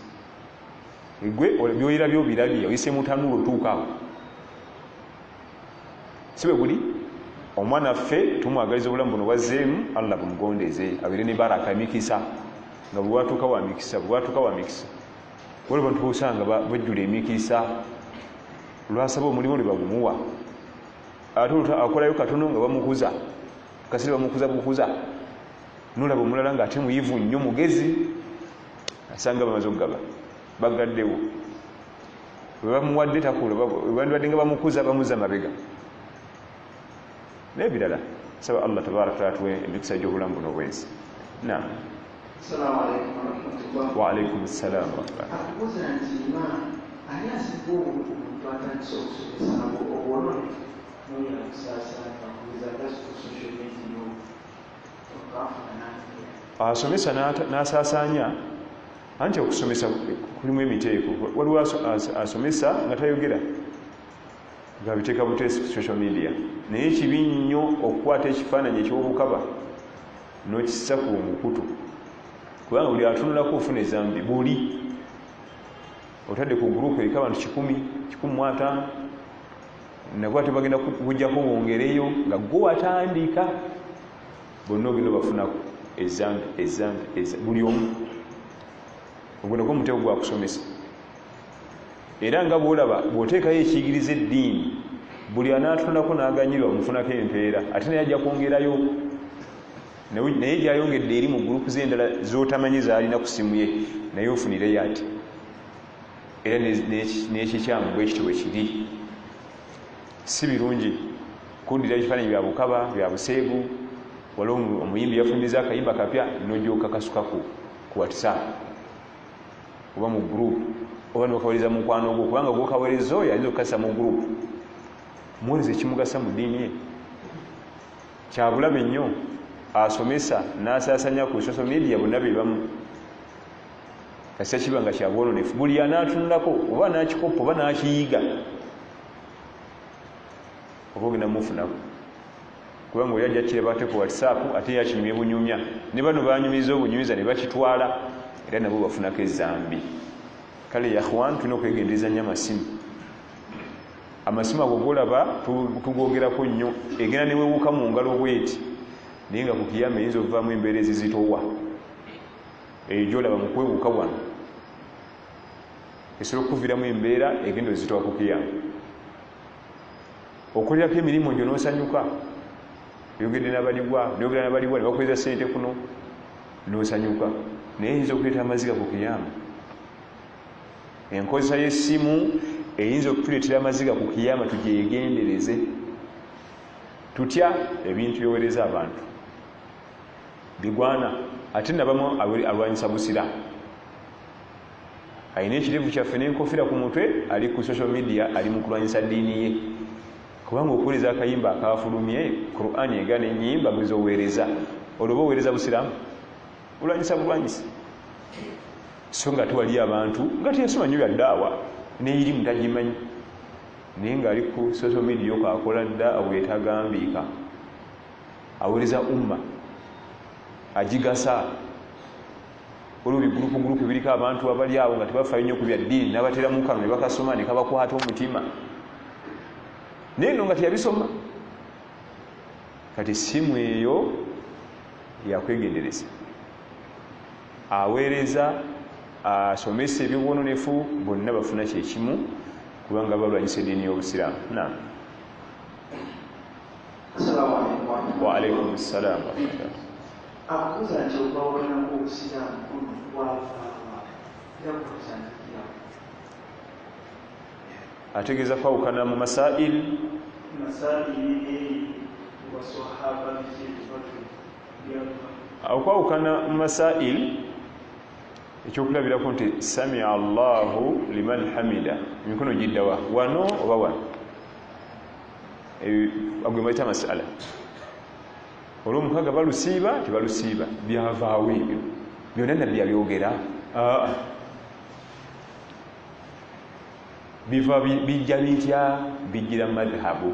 gwe byoyira byobirabye oyise mutanulo tuukaawo si bwe guli omwana ffe tumwagaliza obulamu buno bwazzeemu Allah bumugondeze abire ne baraka emikisa nga bwatuuka wa mikisa waliwo bantu bosanga bajjula emikisa lwasaba omulimu lwe bagumuwa ate akolayo katono nga bamukuza kasiri bamukuza nolaba omulala nga ate muyivu nnyo mugezi asanga bamaze okugaba bagaddewo webamuwadde takula webandibadde nga bamukuza bamuza mabega nebirala saba Allah tabaraka taala tuwe emikisa gy'obulamu buno bwensi naam. Assalamu alaikum warahmatullahi. Wa alaikum assalam warahmatullahi. Akubuuza nti ani asinga omuntu atandise okusomesa obwono noyina kusaasaanya okubuuza gasi ku social media okafuna asomesa n'asaasaanya anti okusomesa kulimu emiteeko waliwo asomesa nga tayogera ngabiteeka buteesi ku social media naye kibi nnyo okukwata ekifaananyi eky'obukaba n'okissa ku mukutu kubanga buli atunulako ofuna ezambi buli otadde ku gurupu eriko abantu 1,000 nabwo ate bagenda kujjako bongereyo nga gwe watandika bonna ogenda bafunako ezambi buli omu ogwo nagwo omutego gwa kusomesa era nga bwolaba bw'oteekayo ekiyigiriza eddiini buli anaatunulako n'aganyirwa omufunako empeera ate naye ajja kwongerayo naye gyayongedde eri mu gurupu z'endala z'otamanyi z'alina ku simu ye naye ofunireyo ati era n'ekikyamu bwe kityo bwe kiri si birungi kundira ebifaananyi bya bukaba bya buseegu waliwo omuyimbi yafumiza akayimba kapya n'ojooka kasukaku ku WhatsApp oba mu gurupu oba n'okawuliriza mu mukwano gwo kubanga gw'okaweereza oyo ayinza okukasa mu gurupu muweereza ekimugasa mu ddiini ye kyabulabe nnyo asomesa n'asaasanya ku social media bonna be bamu kasita kiba nga kyabwononefu buli anaatunulako oba n'akikopa oba n'akiyiga oba ogenda mufunako kubanga oli ajja kiraba ate ku WhatsApp ate yakinyumya bunyumya ne bano banyumiza obunyumiza ne bakitwala era nabo bafunako ezambi kale yakhwan tulina okwegendereza nnyo amasimu ago golaba tugogerako nnyo egenda newewuka mu ngalo bweti naye nga ku kiyama eyinza okuvaamu embeera ezizitowa eyo gyolaba mu kwewuka wano esobola okukuviramu embeera egenda ozitowa ku kiyama okolerako emirimu gyo n'osanyuka oyogedde n'abalibwa ne bakweza ssente kuno n'osanyuka naye eyinza okuleeta amaziga ku kiyama enkozesa y'essimu eyinza okutuleetera amaziga ku kiyama tugyegendereze tutya ebintu byoweereza abantu bigwana ate nabamu alwanyisa busira alina ekirevu kyaffe n'enkofira ku mutwe ali ku social media ali mu kulwanyisa ddiini ye kubanga okuweereza akayimba akafulumye Qur'ani egaana ennyimba gwezoweereza olwoba oweereza busiramu olwanyisa bulwanyisa so nga tewali abantu nga teyasoma nnyo byaddaawa n'erimu tagimanyi naye ng'ali ku social media oko akola ddaawa etagambiika aweereza umma agigasa olwo bigurupu biriko abantu abali awo nga tebafaayo nnyo ku bya ddiini n'abateramu kano ne bakasoma ne kabakwata omutima naye no nga teyabisoma kati essimu eyo yakwegendereza aweereza asomesa ebyobwononefu bonna bafuna kyekimu kubanga balwanyisa eddiini y'obusiraamu. Assalamu alaikum. Wa alaikum assalam wa rahmatullah. Akuza nti okwawulanaku obusiraamu bwavaava era kukusandikira ategeeza kwawukana mu masaili wasahaba okwawukana mu masaili ekyokulabirako nti samia allahu liman hamida emikono giddawa wano oba wano agwe mbaita masala olw'omukaaga balusiiba tebalusiiba byavaawo ebyo byonna nabbi yabyogera biva bijja bitya bijjira madhhabu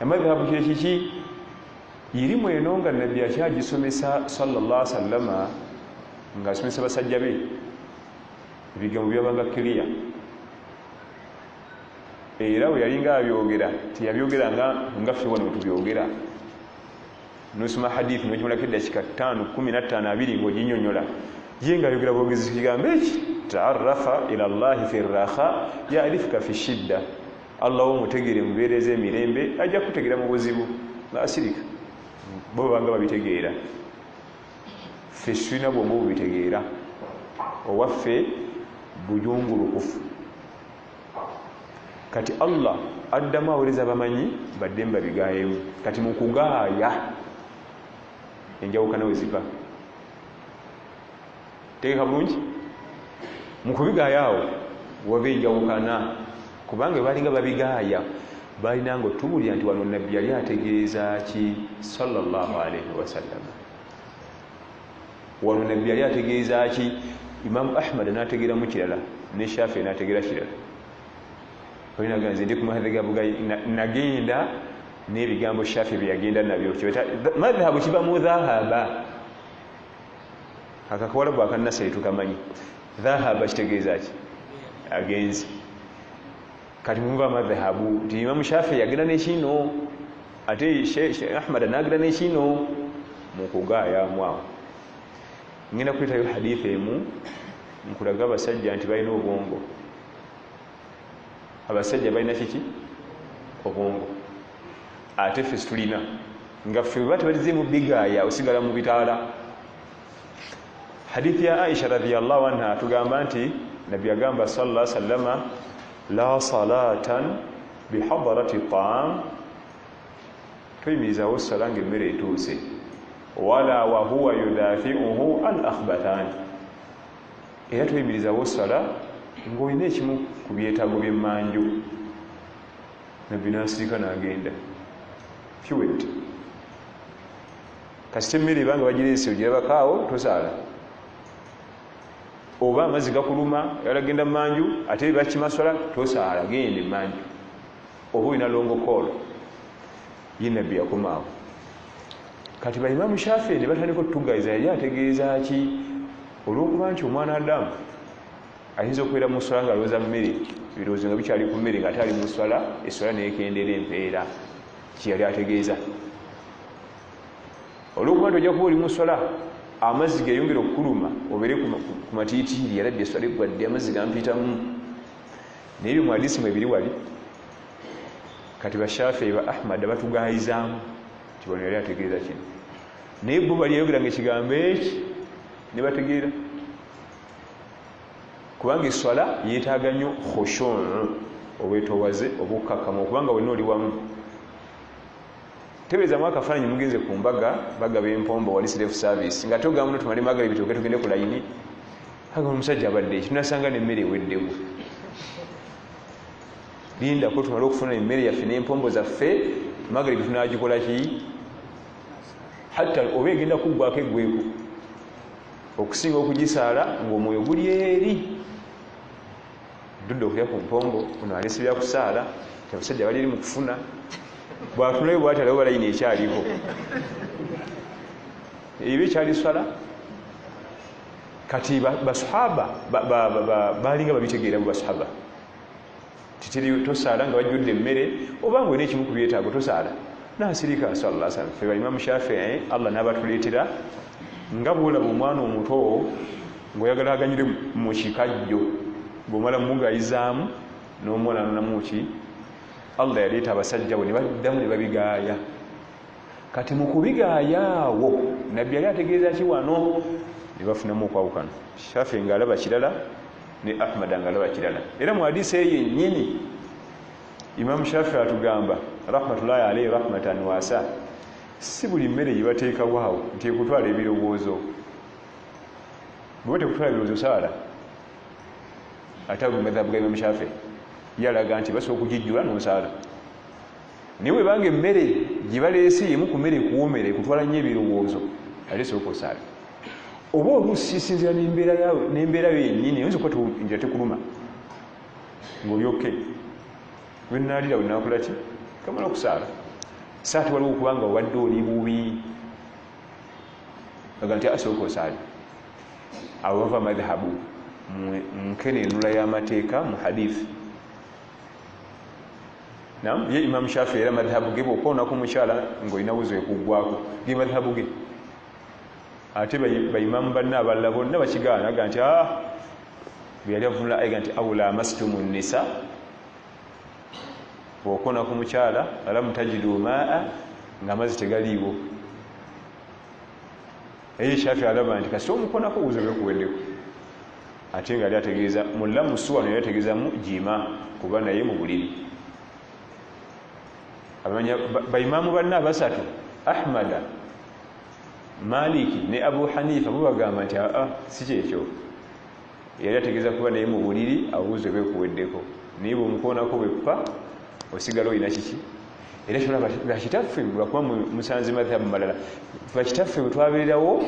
amadhhabu kyekiki irimu eno nga nabbi akyagisomesa sallallahu sallama ng'asomesa basajja be ebigambo byabanga kiriya era bwe yalinga abyogera teyabyogera nga ffe wano wetubyogera nosoma hadithi nokimulako eddakika 5-15-20 ng'oginyonyola ye ngaayogera bwogezi kigambo eki taarafa ila llahi fi rraha yarifuka fi shidda allah omutegere mubeera ez'emirembe ajja kutegera mu buzibu ngaasirika bo babanga babitegeera ffe tulina bwomba bubitegeera owaffe bujungulukufu kati allah addamu aweereza abamanyi badde mbabigaayemu kati mu kugaaya enjawukana we ziva tegeka bulungi mu kubigaaya awo wava enjawukana kubanga balinga babigaaya balina nga otubulira nti wano nabbi yali ategeeza ki sallallahu alaihi wasallam wano nabbi yali ategeeza ki imamu ahmad n'ategeeramu kirala ne shafi n'ategeera kirala olinaga nze ndi ku mahadhi ga bugayi nagenda n'ebigambo shafi bye yagenda nabyo madhhabu kiba mu dhahaba akakawalabu akannasari tukamanyi dhahaba kitegeeza ki agenzi kati muva madhhabu nti imamu shafi yagenda nekino ate Sheikh Ahmad n'agenda nekino mu kugaayamu awo ngenda kuletayo hadithi emu nkulaga abasajja nti balina obwongo abasajja balina kiki obwongo ate ffe situlina nga ffe bwe batebalize mu bigaaya osigala mu bitaala hadithi ya Aisha radhiyallahu anha tugamba nti nabbi agamba sallallahu alaihi wasallama la salatan bihadarati ta'am tuyimirizawo sala ng'emmere etuuse wala wahuwa yudafiuhu al akhbathan era tuyimirizawo sala ng'olina ekimu ku byetaago by'emmanju nabbi n'asirika n'agenda fiwet kasita emmere ebanga bagireese ogirabakaawo tosaala oba amazzi gakuluma yalagenda mmanju ate bakimaswala tosaala genda emmanju oba olina longokoolo ye nabbi yakomaawo kati baimamu shafi ne batandika otugayiza yali ategeeza ki olw'okuba nti omwana adamu ayinza okubeera mu swala nga alowooza mmere ebirowoozo nga bikyali ku mmere nga ate ali mu swala eswala neekendera empeera kiyali ategeeza olw'okuba nti ojja kuba oli mu swala amazzi geyongera okukuluma obeere ku matiitiiri yaladde eswala eggwadde amazzi gampitamu naye ebyo mu hadisi mwe biri wali kati bashafi ba ahmad batugayizaamu kibano yali ategeeza kino naye bo bali yayogeranga ekigambo eki ne bategeera kubanga eswala yeetaaga nnyo khushu' obwetowaze obukkakkamu okubanga wenna oli wamu tebeezamu akafaananyi mugenze ku mbaga bagaba empombo wali self service nga togamba no tumale magala ebitooke tugende ku layini agamba omusajja abadde eki tunasanga n'emmere eweddewo lindako tumale okufuna emmere yaffe n'empombo zaffe magala tunagikola ki hatta oba egenda kuggwako eggweko okusinga okugisaala ng'omwoyo guli eri dudde okulya ku mpombo ono alesi bya kusaala abasajja bali eri mu kufuna bwatunulayo bwati alawo balayini ekyaliko ebyo ekyali swala kati basahaba balinga babitegeera mu basahaba titiri tosaala nga bajjudde emmere oba nga olina ekimu ku byetaago tosaala nasirika sallallahu alaihi wasallam fe baimamu Shafii Allah n'abatuleetera nga bwolaba omwana omuto ng'oyagala aganyire mu kikajjo ng'omala mumugayizaamu n'omwana namuki Allah yaleeta abasajja bo ne baddamu ne babigaaya. Kati mu kubigaaya awo nabbi yali ategeeza ki wano ne bafunamu okwawukana. Shafi ng'alaba kirala ne Ahmad ng'alaba kirala. Era mu hadisi eyo yennyini Imam Shafi atugamba rahmatullahi alayhi rahmatan wasa, si buli mmere gye bateekawo awo nti ekutwala ebirowoozo. Bwe tekutwala ebirowoozo saala ate ago madhabu ga Imam Shafi yalaga nti basobola okugijjula n'osaala. Naye bwe banga emmere gye baleese yemu ku mmere ekuwoomera ekutwala nnyo ebirowoozo ate sobola osaala. Oba oluusi sinzira n'embeera yo yennyini oyinza okuba enjira tekuluma ng'olyoke wenaalira wenaakola ki kamala okusaala. Saati waliwo okubanga obadde oli bubi aga nti asobola osaala. Abo bava madhabu nkenenula y'amateeka mu hadithi. Naam, ye Imam Shafi era madhabu ge bw'okoonako mukyala ng'olina wuzo ekuggwako ge madhabu ge. Ate baimamu banna abalala bonna bakigaana aga nti bwe yali avunula ayega nti awula amastumu nisa, bw'okoonako mukyala alamu tajidu maa ng'amazzi tegaliiwo. Eye Shafi alaba nti kasita omukoonako wuzo bwekuweddeko. Ate nga ali ategeeza mulamu suwano yali ategeezamu jima kuba naye mu buliri. Abamanya baimamu banna abasatu Ahmada, Maliki ne Abu Hanifa bo bagamba nti si kyekyo. Yali ategeeza kuba naye mu buliri awuzo bwekuweddeko. Naye bw'omukoonako bwekkupa osigala olina kiki. Era kyolaba bakitaffe lwakuba musanze madhabu malala. Bakitaffe bwe twabeerawo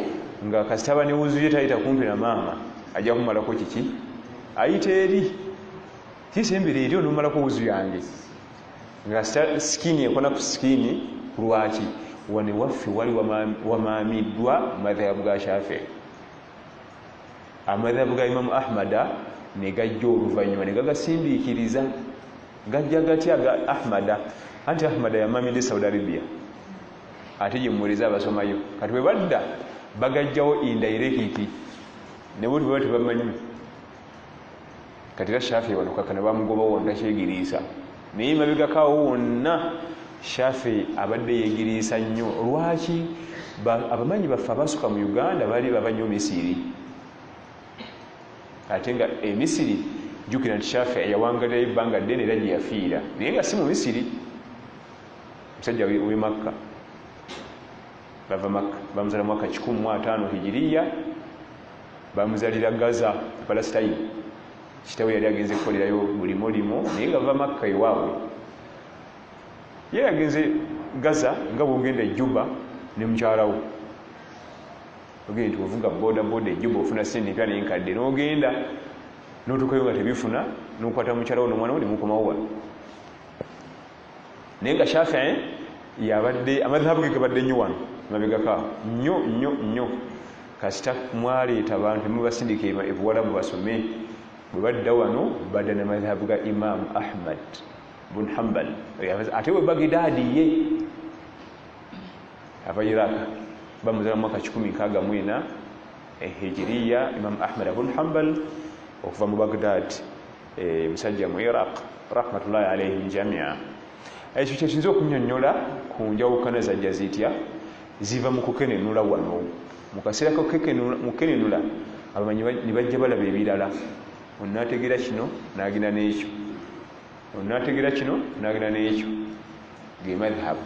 nga kasitaba ne wuzu ye tayita kumpi na maama ajja kumalako kiki ayita eri kisembere eri onomalako wuzu yange nga sikini ekona ku sikini lwaki wane waffe wali wamaamiddwa madhabu ga Shafi. Amadhabu ga Imamu Ahmada ne gajja oluvannyuma ne gagasindiikiriza. Gajja gatya ga Ahmada? Anti Ahmada yamaamidde Saudi Arabia ate gye muweereza abasomayo. Kati bwe badda bagajjawo indirectly ne bwe baba tebamanyi. Kati era Shafi wano kakana bamugobawo wonna kyegiriisa. Naye mabegakaawo wonna Shafi abadde yeegiriisa nnyo. Lwaki? Abamanyi baffe abasukka mu Uganda baali bava nnyo Misiri. Ate nga Misiri jjukira nti Shafi yawangalirayo ebbanga ddene era gye yafiira. Naye nga si mu Misiri. Musajja w'e Makka. Bava Makka. Bamuzaala mwaka 15 hijiriya. Bamuzalira Gaza, Palestine. Kitaawe yali agenze kukolerayo buli mulimo naye nga va Makka ewaabwe. Ye yagenze Gaza nga bw'ogenda e Juba ne mukyalawo. Ogenda nti ovuga boda e Juba ofuna ssente empya n'enkadde n'ogenda n'otuukayo nga tebifuna n'okwata mukyalawo n'omwana wo ne mukomawo wano. Naye nga Shafi yabadde amadhabu ge gabadde nnyo wano mabegakaawo nnyo. Kasita mwaleeta abantu mubasindika ebuwalabu basome. Bwe badda wano badda na madhabu ga Imam Ahmad bun Hanbal. Ate we Baghdadi ye ava Iraq bamuzaala mu mwaka 1064 hijiriya. Imam Ahmad bun Hanbal okuva mu Baghdad musajja mu Iraq rahmatullahi alayhi jamia. Ekyo kyekinza okunnyonnyola ku njawukana zajja zitya ziva mu kukenenula wano. Mu kaseera mukenenula abamanyi ne bajja balaba ebirala. Onaategeera kino n'agenda n'ekyo, onaategeera kino n'agenda n'ekyo. Ge madhabu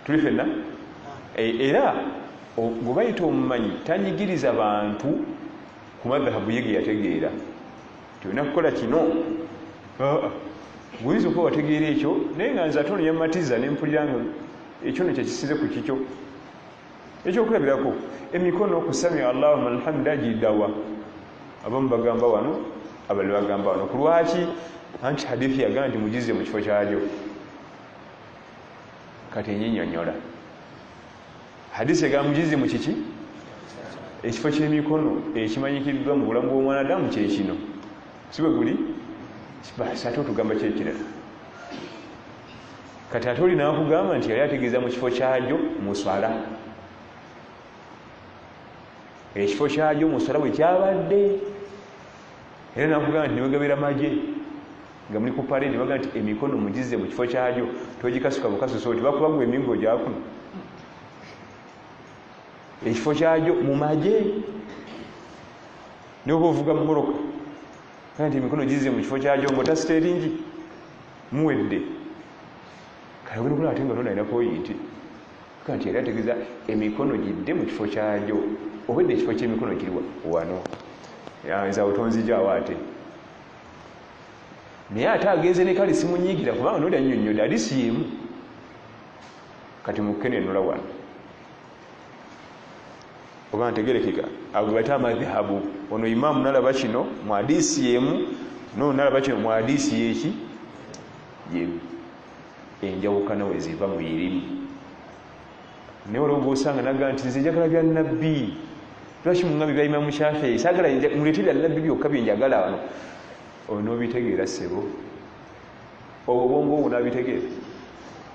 tuli fenna. Era gwe bayita omumanyi tanyigiriza bantu ku madhabu ye ge yategeera nti olina kukola kino. Guyinza okuba wategeera ekyo naye nga nze ate ono yammatiza ne mpulira nga ekyo nekyo kisinze ku kikyo. Ekyokulabirako emikono okusamya Allahumma alhamdu agiddawa. Abamu bagamba wano abalala bagamba wano. Ku lwaki? Anti hadithi yagamba nti mugize mu kifo kyagyo. Kati enyinyonnyola hadithi yagamba mugize mu kiki? Ekifo ky'emikono ekimanyikiddwa mu bulamu bw'omwanadamu kye kino. Si bwe guli? Ate otugamba kyekirala. Kati ate olina akugamba nti yali ategeeza mu kifo kyagyo muswala. Ekifo kyagyo muswala bwe kyabadde. era nakugamba nti niwegabira magye nga muli ku parade baga nti emikono mugize mu kifo kyagyo togikasuka bukasusa oti bakubagwa emingo gyakuna ekifo kyagyo mu magye niwoba ovuga mumoroka kaya nti emikono gize mu kifo kyagyo ngaotasiteringi muwedde kale ogenda okulaba ate nga nona alina poyinti nti yali ategeeza emikono gidde mu kifo kyagyo obwedde ekifo ky'emikono kiriwa wano nza otonzijaawo ate naye ate agenze ne kale simunyiigira kubanga noli annyonnyodde hadisi yemu kati mukenenula wano oba ntegerekeka agubate amadhahabu ono imaamu nalaba kino mu hadisi yemu no nalaba kino mu hadisi yeki yemu enjawukana we ziva mu irimu naye olwoga osanga naga nti nze njagala bya nabbi lwaki muŋambi bya imamu Shafii saagala muleete bya nabbi byokka byenjagala wano onoobitegeera ssebo obwongo obwo naabitegeera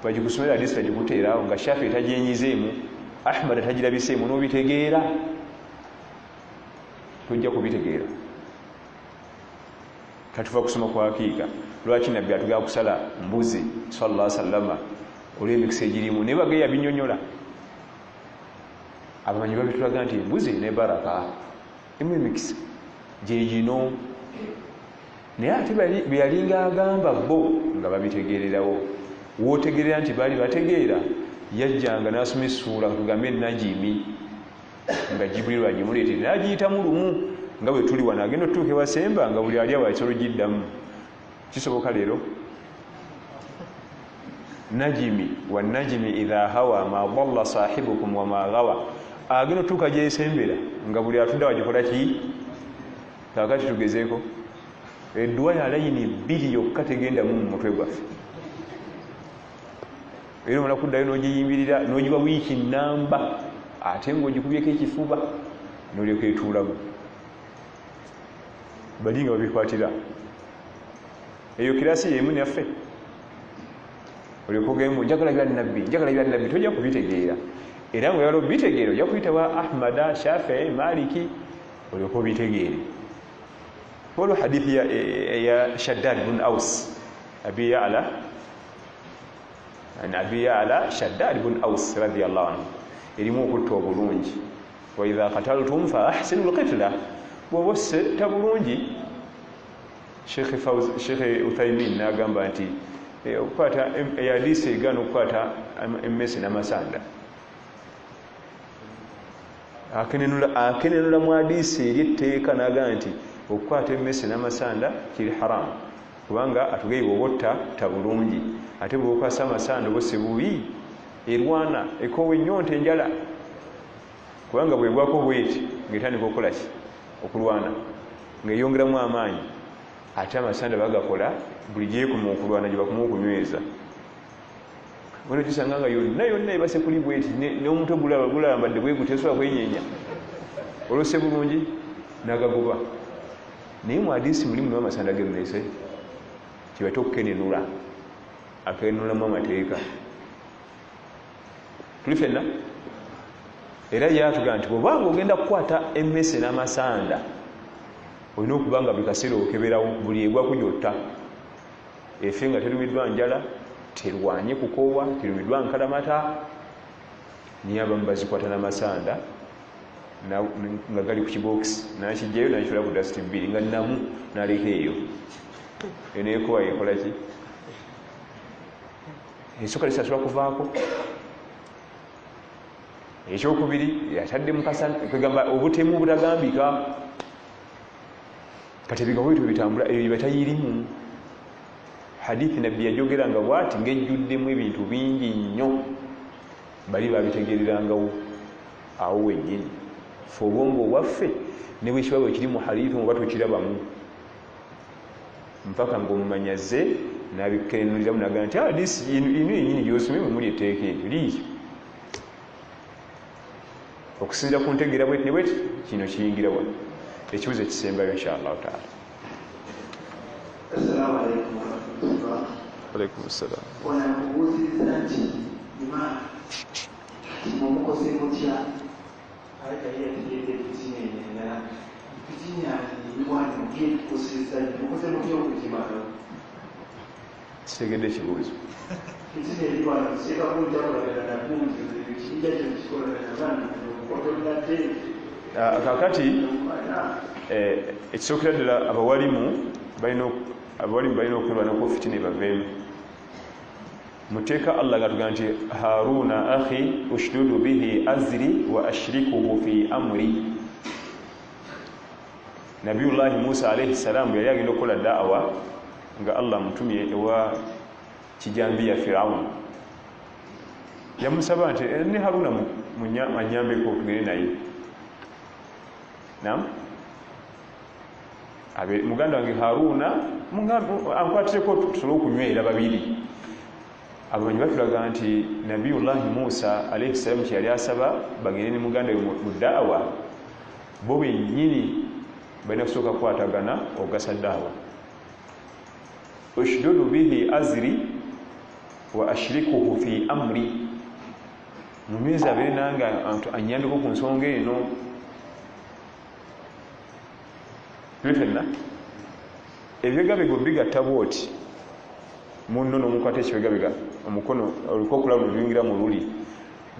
bagikusomera hadisi bagikuteerawo nga Shafii tagyenyizeemu Ahmad tagirabiseemu noobitegeera tojja kubitegeera katuva kusoma kwa hakiika lwaki nabbi atugala kusala mbuzi sallallahu alaihi wasallama olw'emikisa egirimu naye bageya binyonyola abamanyi babitulaga nti embuzi ne baraka emu emikisa gyegino naye ate beyalinga agamba bo nga babitegeererawo wootegerera nti baali bategeera yajjanga n'asoma essuula tugambe enajimi nga Jibril agimuleetere n'agiyitamu lumu nga bwe tuli wano agenda otutuuka ewasemba nga buli ali awo ekisolo giddamu kisoboka leero najimi wanajimi idha hawa ma dalla sahibukum wa ma gawa agenda otutuuka gyesembera nga buli atunda wagikola ki kakati tugezeeko edduwa ya layini bbiri yokka tegendamu mu mutwe gwaffe era omala kuddayo n'ogiyimbirira n'ogiwa wiiki nnamba ate ng'ogikubyeko ekifuba n'olyoka etuulamu bali nga babikwatira eyo kirasi yemu naffe olyoka ogemu njagala bya nabbi tojja kubitegeera era nga oyala obitegeera ojja kuyitawa Ahmada Shafii Maliki olyoka obitegeere waliwo hadithi ya Shaddad bun Aus Abi Ya'la Shaddad bun Aus radiyallahu anhu erimu okutta obulungi wa idha qataltum fa ahsinu al-qitla bwobosse tabulungi Sheikh Uthaymin n'agamba nti okukwata hadisi egaana okukwata emmese n'amasanda akenenula mu hadisi eri etteeka n'agamba nti okukwata emmese n'amasanda kiri haramu kubanga atugeiwa obotta tabulungi ate bwokwasa amasanda obose bubi erwana ekowe ennyonta enjala kubanga bwegwako bweti ngaetandika okukolaki okulwana ngaeyongeramu amaanyi ate amasanda bagakola buli gyekuma okulwana gyebakuma okunyweza wano kisanga nga yonna ebase kuli bweti n'omutwe gulambadde bwegu tesobola kwenyenya olwose bulungi nagagoba naye mu hadisi mulimu n'amasanda gemmese kibate okukenenula akenenulamu amateeka tuli fenna era yatugamba nti bwobanga ogenda kukwata emmese n'amasanda olina okuba nga buli kaseera okeberawo buli egwa kujotta efe nga terumiddwa njala terwanye kukoowa terumiddwa nkalamata niye abamu bazikwata n'amasanda nga gali ku kibokisi nakijjayo nakitula ku dasiti bbiri nga namu naleka eyo eneekoowa yekola ki esooka lisasula kuvaako ekyokubiri yatadde mukasana kwegamba obutemu butagambika kati ebigambo bityo bitambula eyo batayirimu hadithi nabbi yajogera nga bwati ng'ejjuddemu ebintu bingi nnyo bali babitegererangawo awo wennyini fe obwongo obwaffe ne bwekibaba ekiri mu hadithi oba tokirabamu mpaka ng'omumanyaze n'abikenenuliramu nagaa nti hadisi inu yennyini gyosomye muli etteeka eryo liikyo okusinzira ku ntegeera bweti ne bweti kino kiyingira wano ekibuzo ekisembayo inshallah taala. Assalamu alaikum warahmatullah. Alaikum assalam. Wanakubuuziza nti imam mumukose mutya ayita ye yategedde kukinenyenya Sitegedde ekibuuzo. Kakati ekisookera ddala abawalimu balina okwebanako fitina ebaveemu. Muteeka Allah gatuga nti Haruna akhi ushdudu bihi azri wa ashrikuhu fi amri. Nabiyullahi Musa alayhi salam yali agenda okukola da'wa nga Allah mutumye ewa kijambi ya Firaun. Yamusaba nti ne Haruna anyambeko tugende naye. Naam? Muganda wange Haruna ankwatireko tusobole okunywera babiri. Abamanyi batulaga nti Nabiyullahi Musa alayhi salam kyeyali asaba bagende ne muganda we mu da'wa, bo bennyini balina kusooka kukwatagana ogasa da'wa. Ushdudu bihi azri wa ashrikuhu fi amri. Mumezi abeere nange anyambeko ku nsonga eno. Tulifenna ebyegabego bigatta bwoti munno n'omukwata ekibegabega omukono olukokula lubingira mu luli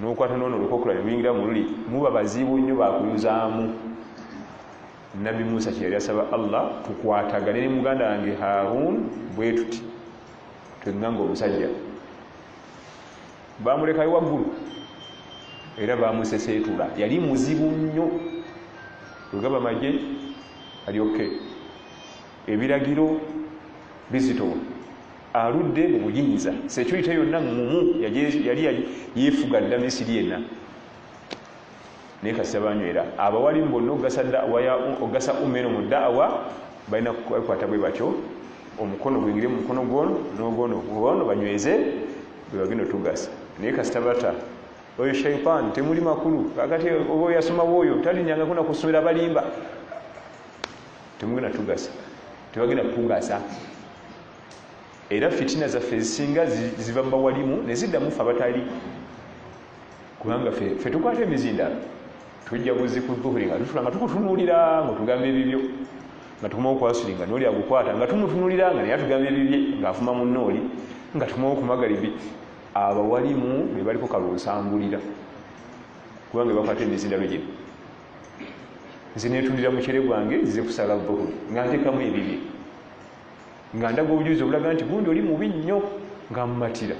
n'okwata n'ono olukokula lubingira mu luli, muba bazibu nnyo bakuyuzaamu. Nabi Musa kyeyali asaba Allah tukwatagane ne muganda wange Harun bwe tuti twenganga omusajja. Bamulekayo waggulu era bamuseseetula, yali muzibu nnyo. Lugaba magye ali okay, ebiragiro bizitowa, aludde mu buyinza, security yonna mumu yali yeefuga dda Misiri yenna. Naye kasita banywera abawalimu bonna ogasa umeno mu da'wa balina kukwata bwe batyo, omukono gwingire mu mukono gwono n'ogwono banyweze bwe bagenda tugasa. Naye kasita bata oyo shaitan temuli makulu, kakati oba yasoma bwoyo talinyangako na kusomera balimba, temugenda tugasa, tebagenda kugasa. Era fitina zaffe ezisinga ziva bawalimu ne zidda mufe abatali, kubanga ffe tukwata emizindalo tujja buzi ku dhuhuri nga tutula nga tukutunuulira nga tugamba ebibyo, nga tukoma okwasulinga n'oli agukwata nga tumutunuulira nga naye atugamba ebibye ng'afuma mu nnooli nga tukoma okumagalibi. Abawalimu be baliko kalonsangulira kubanga bakwata emizindalo gino. Nze neetundira mucere gwange nzize kusala dhuhuri nga ntekamu ebibye, nga ndaga obujulizi obulaga nti gundi oli mubi nnyo nga mmatira.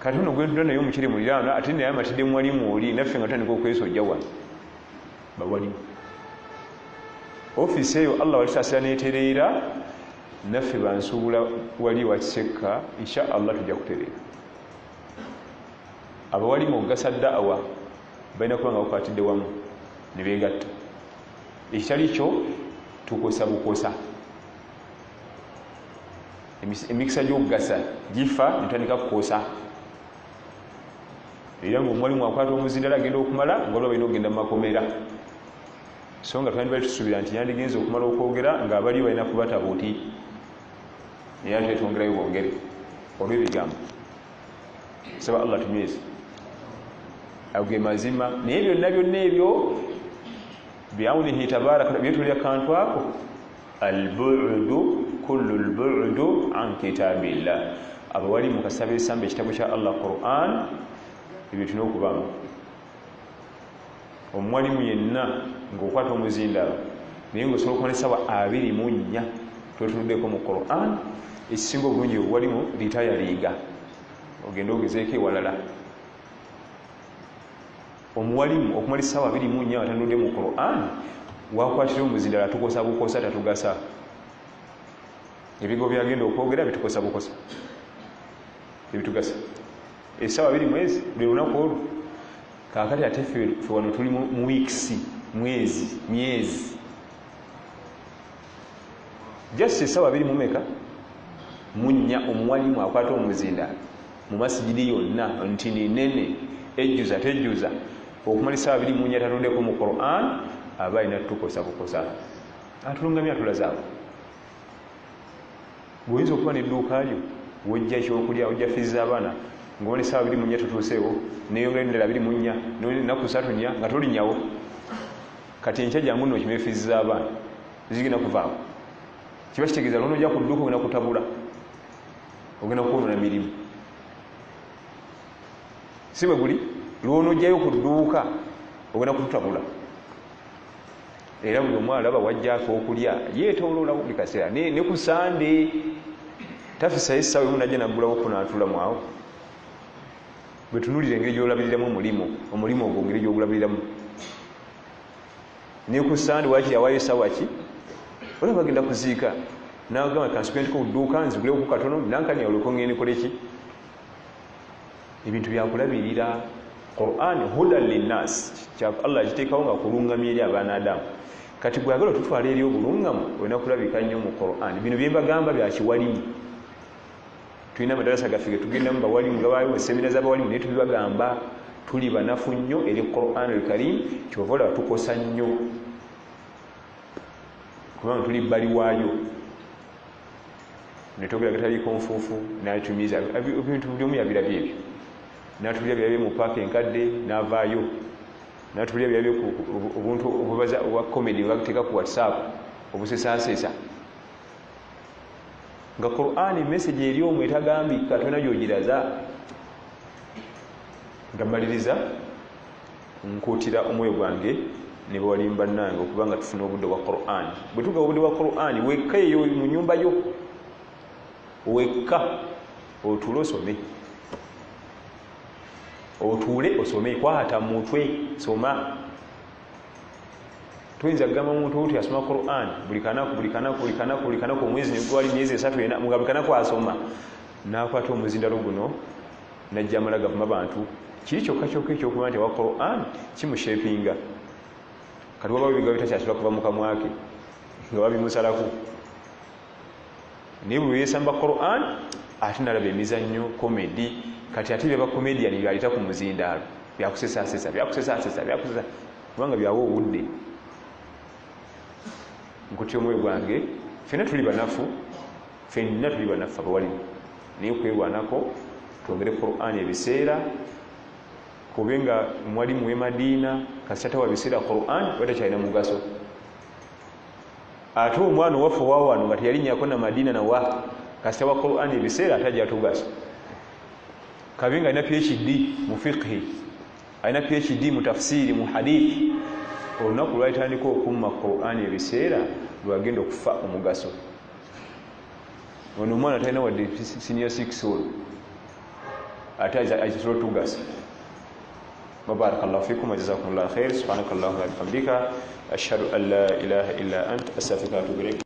Kati ono gwentunda naye omucere muliraana ate naye amatidde mwalimu oli, naffe nga tutandika okwesojja wano. Bawalimu ofiisi eyo Allah walisaasira neetereera, naffe bansuubula wali wakisekka, insha Allah tujja kutereera. Abawalimu okugasa da'wa balina kuba nga bakwatidde wamu ne beegatta. Ekitali kyo tukosa bukosa. Emikisa gy'okugasa gifa netandika kukosa. Era ng'omuwalimu akwata omuzindalo agenda okumala ng'olwo balina okugenda mu makomera. So nga twandibali tusuubira nti yandigenza okumala okwogera ng'abali balina kubata buti. Naye ate twongerayo bwongere olw'ebigambo. Saba Allah tunyweze. Ago ge mazima. Naye byonna ebyo bi'awnihi tabaraka byetulira kantu ako al-bu'du kullu al-bu'du an kitabillah. Abawali mukasaba esambe ekitabo kya Allah Qur'an ebyo tulina okubamu. Omuwalimu yenna ng'okwata omuzindalo naye ng'osobola okubona essaawa 24 twetunuddeko mu Qur'an, ekisinga obulungi obuwalimu litayalinga ogenda ogezeeko ewalala. Omuwalimu okumala essaawa 24 atanudde mu Qur'an wakwatira omuzindalo atukosa bukosa tatugasa. Ebigo byagenda okwogera bitukosa bukosa ebitugasa. Essaawa 2 mwezi lwe lunaku olwo. Kaakati ate ffe wano tuli mu wiikisi, myezi. Just essaawa 2 mumeka munnya omuwalimu akwata omuzindalo mu masigidi yonna nti ninene ejjuza tejjuza okumala essaawa 2 munnya tatunddeko mu Qur'an aba alina tukosa bukosa. Atulungamya atulazaako. Bw'oyinza okuba n'edduuka lyo wojja ekyokulya wojja fiiza abaana ng'obona essaawa 2 munnya tutuuseewo neyongera endala 2 munnya n'ennaku 3 nnya nga tolinyawo. kati enkya jangu nno kimefiziza abaana zigenda kuvaamu kiba kitegeeza lwonojja ku dduuka ogenda kutabula ogenda kwonona mirimu si bwe guli lwonojjayo ku dduuka ogenda kututabula era buli omu alaba wajjaako okulya yeetooloola buli kaseera ne ku sande tafisayo essaawa emu najja naggulawo kunaatulamu awo bwe tunuulira engeri gyolabiriramu omulimu ogwo ngeri gyogulabiriramu ne ku sande waakiri awaayo essaawa ki olaba bagenda kuziika nagamba kansikwentiko ku dduuka nzigulewoku katono nankani olweko ngende koleki ebintu byakulabirira Qur'an hudan linnas Allah akiteekawo nga kulungamya eri abaana Adamu kati bwagala tutwala eri obulungamu olina kulabika nnyo mu Qur'an bino bye mbagamba bya kiwalimu tulina amadarasa gaffe ge tugendamu bawalimu gabaayo semina z'abawalimu naye tubibagamba tuli banafu nnyo eri Qur'an al-Karim kyova olaba tukosa nnyo kubanga tuli bbali waayo netogera gataliiko nfuufu natumiza ebintu byomu yabirabye ebyo natulira byabye mu paaka enkadde n'avaayo natulira byabye obuntu obubaza obwa comedy bwakuteeka ku WhatsApp obusesaasesa nga Qur'an message eri omwe etagambika tolina gyogiraza nga mmaliriza nkuutira omwoyo gwange ne bawalimu bannange okuba nga tufuna obudde bwa Qur'an bwe tuga obudde bwa Qur'an wekka eyo mu nnyumba yo wekka otuule osome otuule osome kwata mutwe soma tuyinza kugamba omuntu oti asoma Qur'an buli kanaku omwezi negwali myezi 3 ena nga buli kanaku asoma nakwata omuzindalo guno najja amalaga mu bantu kiri kyokka ekyokuba nti wa Qur'an kimushepinga kati waba biga bitakyasula kuva mu kamwake nga babimusalako naye bwe yesamba Qur'an ate nalaba emizannyo comedy kati ate byaba comedian byalita ku muzindaalo byakusesasesa kubanga byawa obudde nkutya omwoyo gwange ffenna tuli banafu abawalimu naye kwerwanako twongere Qur'an ebiseera kube nga mwalimu w'e Madiina kasita wa biseera Qur'an watakyalina mugaso ate omwana owaffe owawano nga teyalinnyako na Madiina nawa kasita wa Qur'an ebiseera atajja tugaso kabe nga alina PhD mu fiqhi alina PhD mu tafsiri mu hadithi olunaku lwalitandika okumma Qur'an ebiseera lwagenda okufa omugaso ono omwana talina wadde senior 6 olwo ate agisobola tugasa barakallahu fikum wa jazakumullahu khair subhanakallahumma wa bihamdika ashhadu an la ilaha illa anta astaghfiruka wa atubu ilayk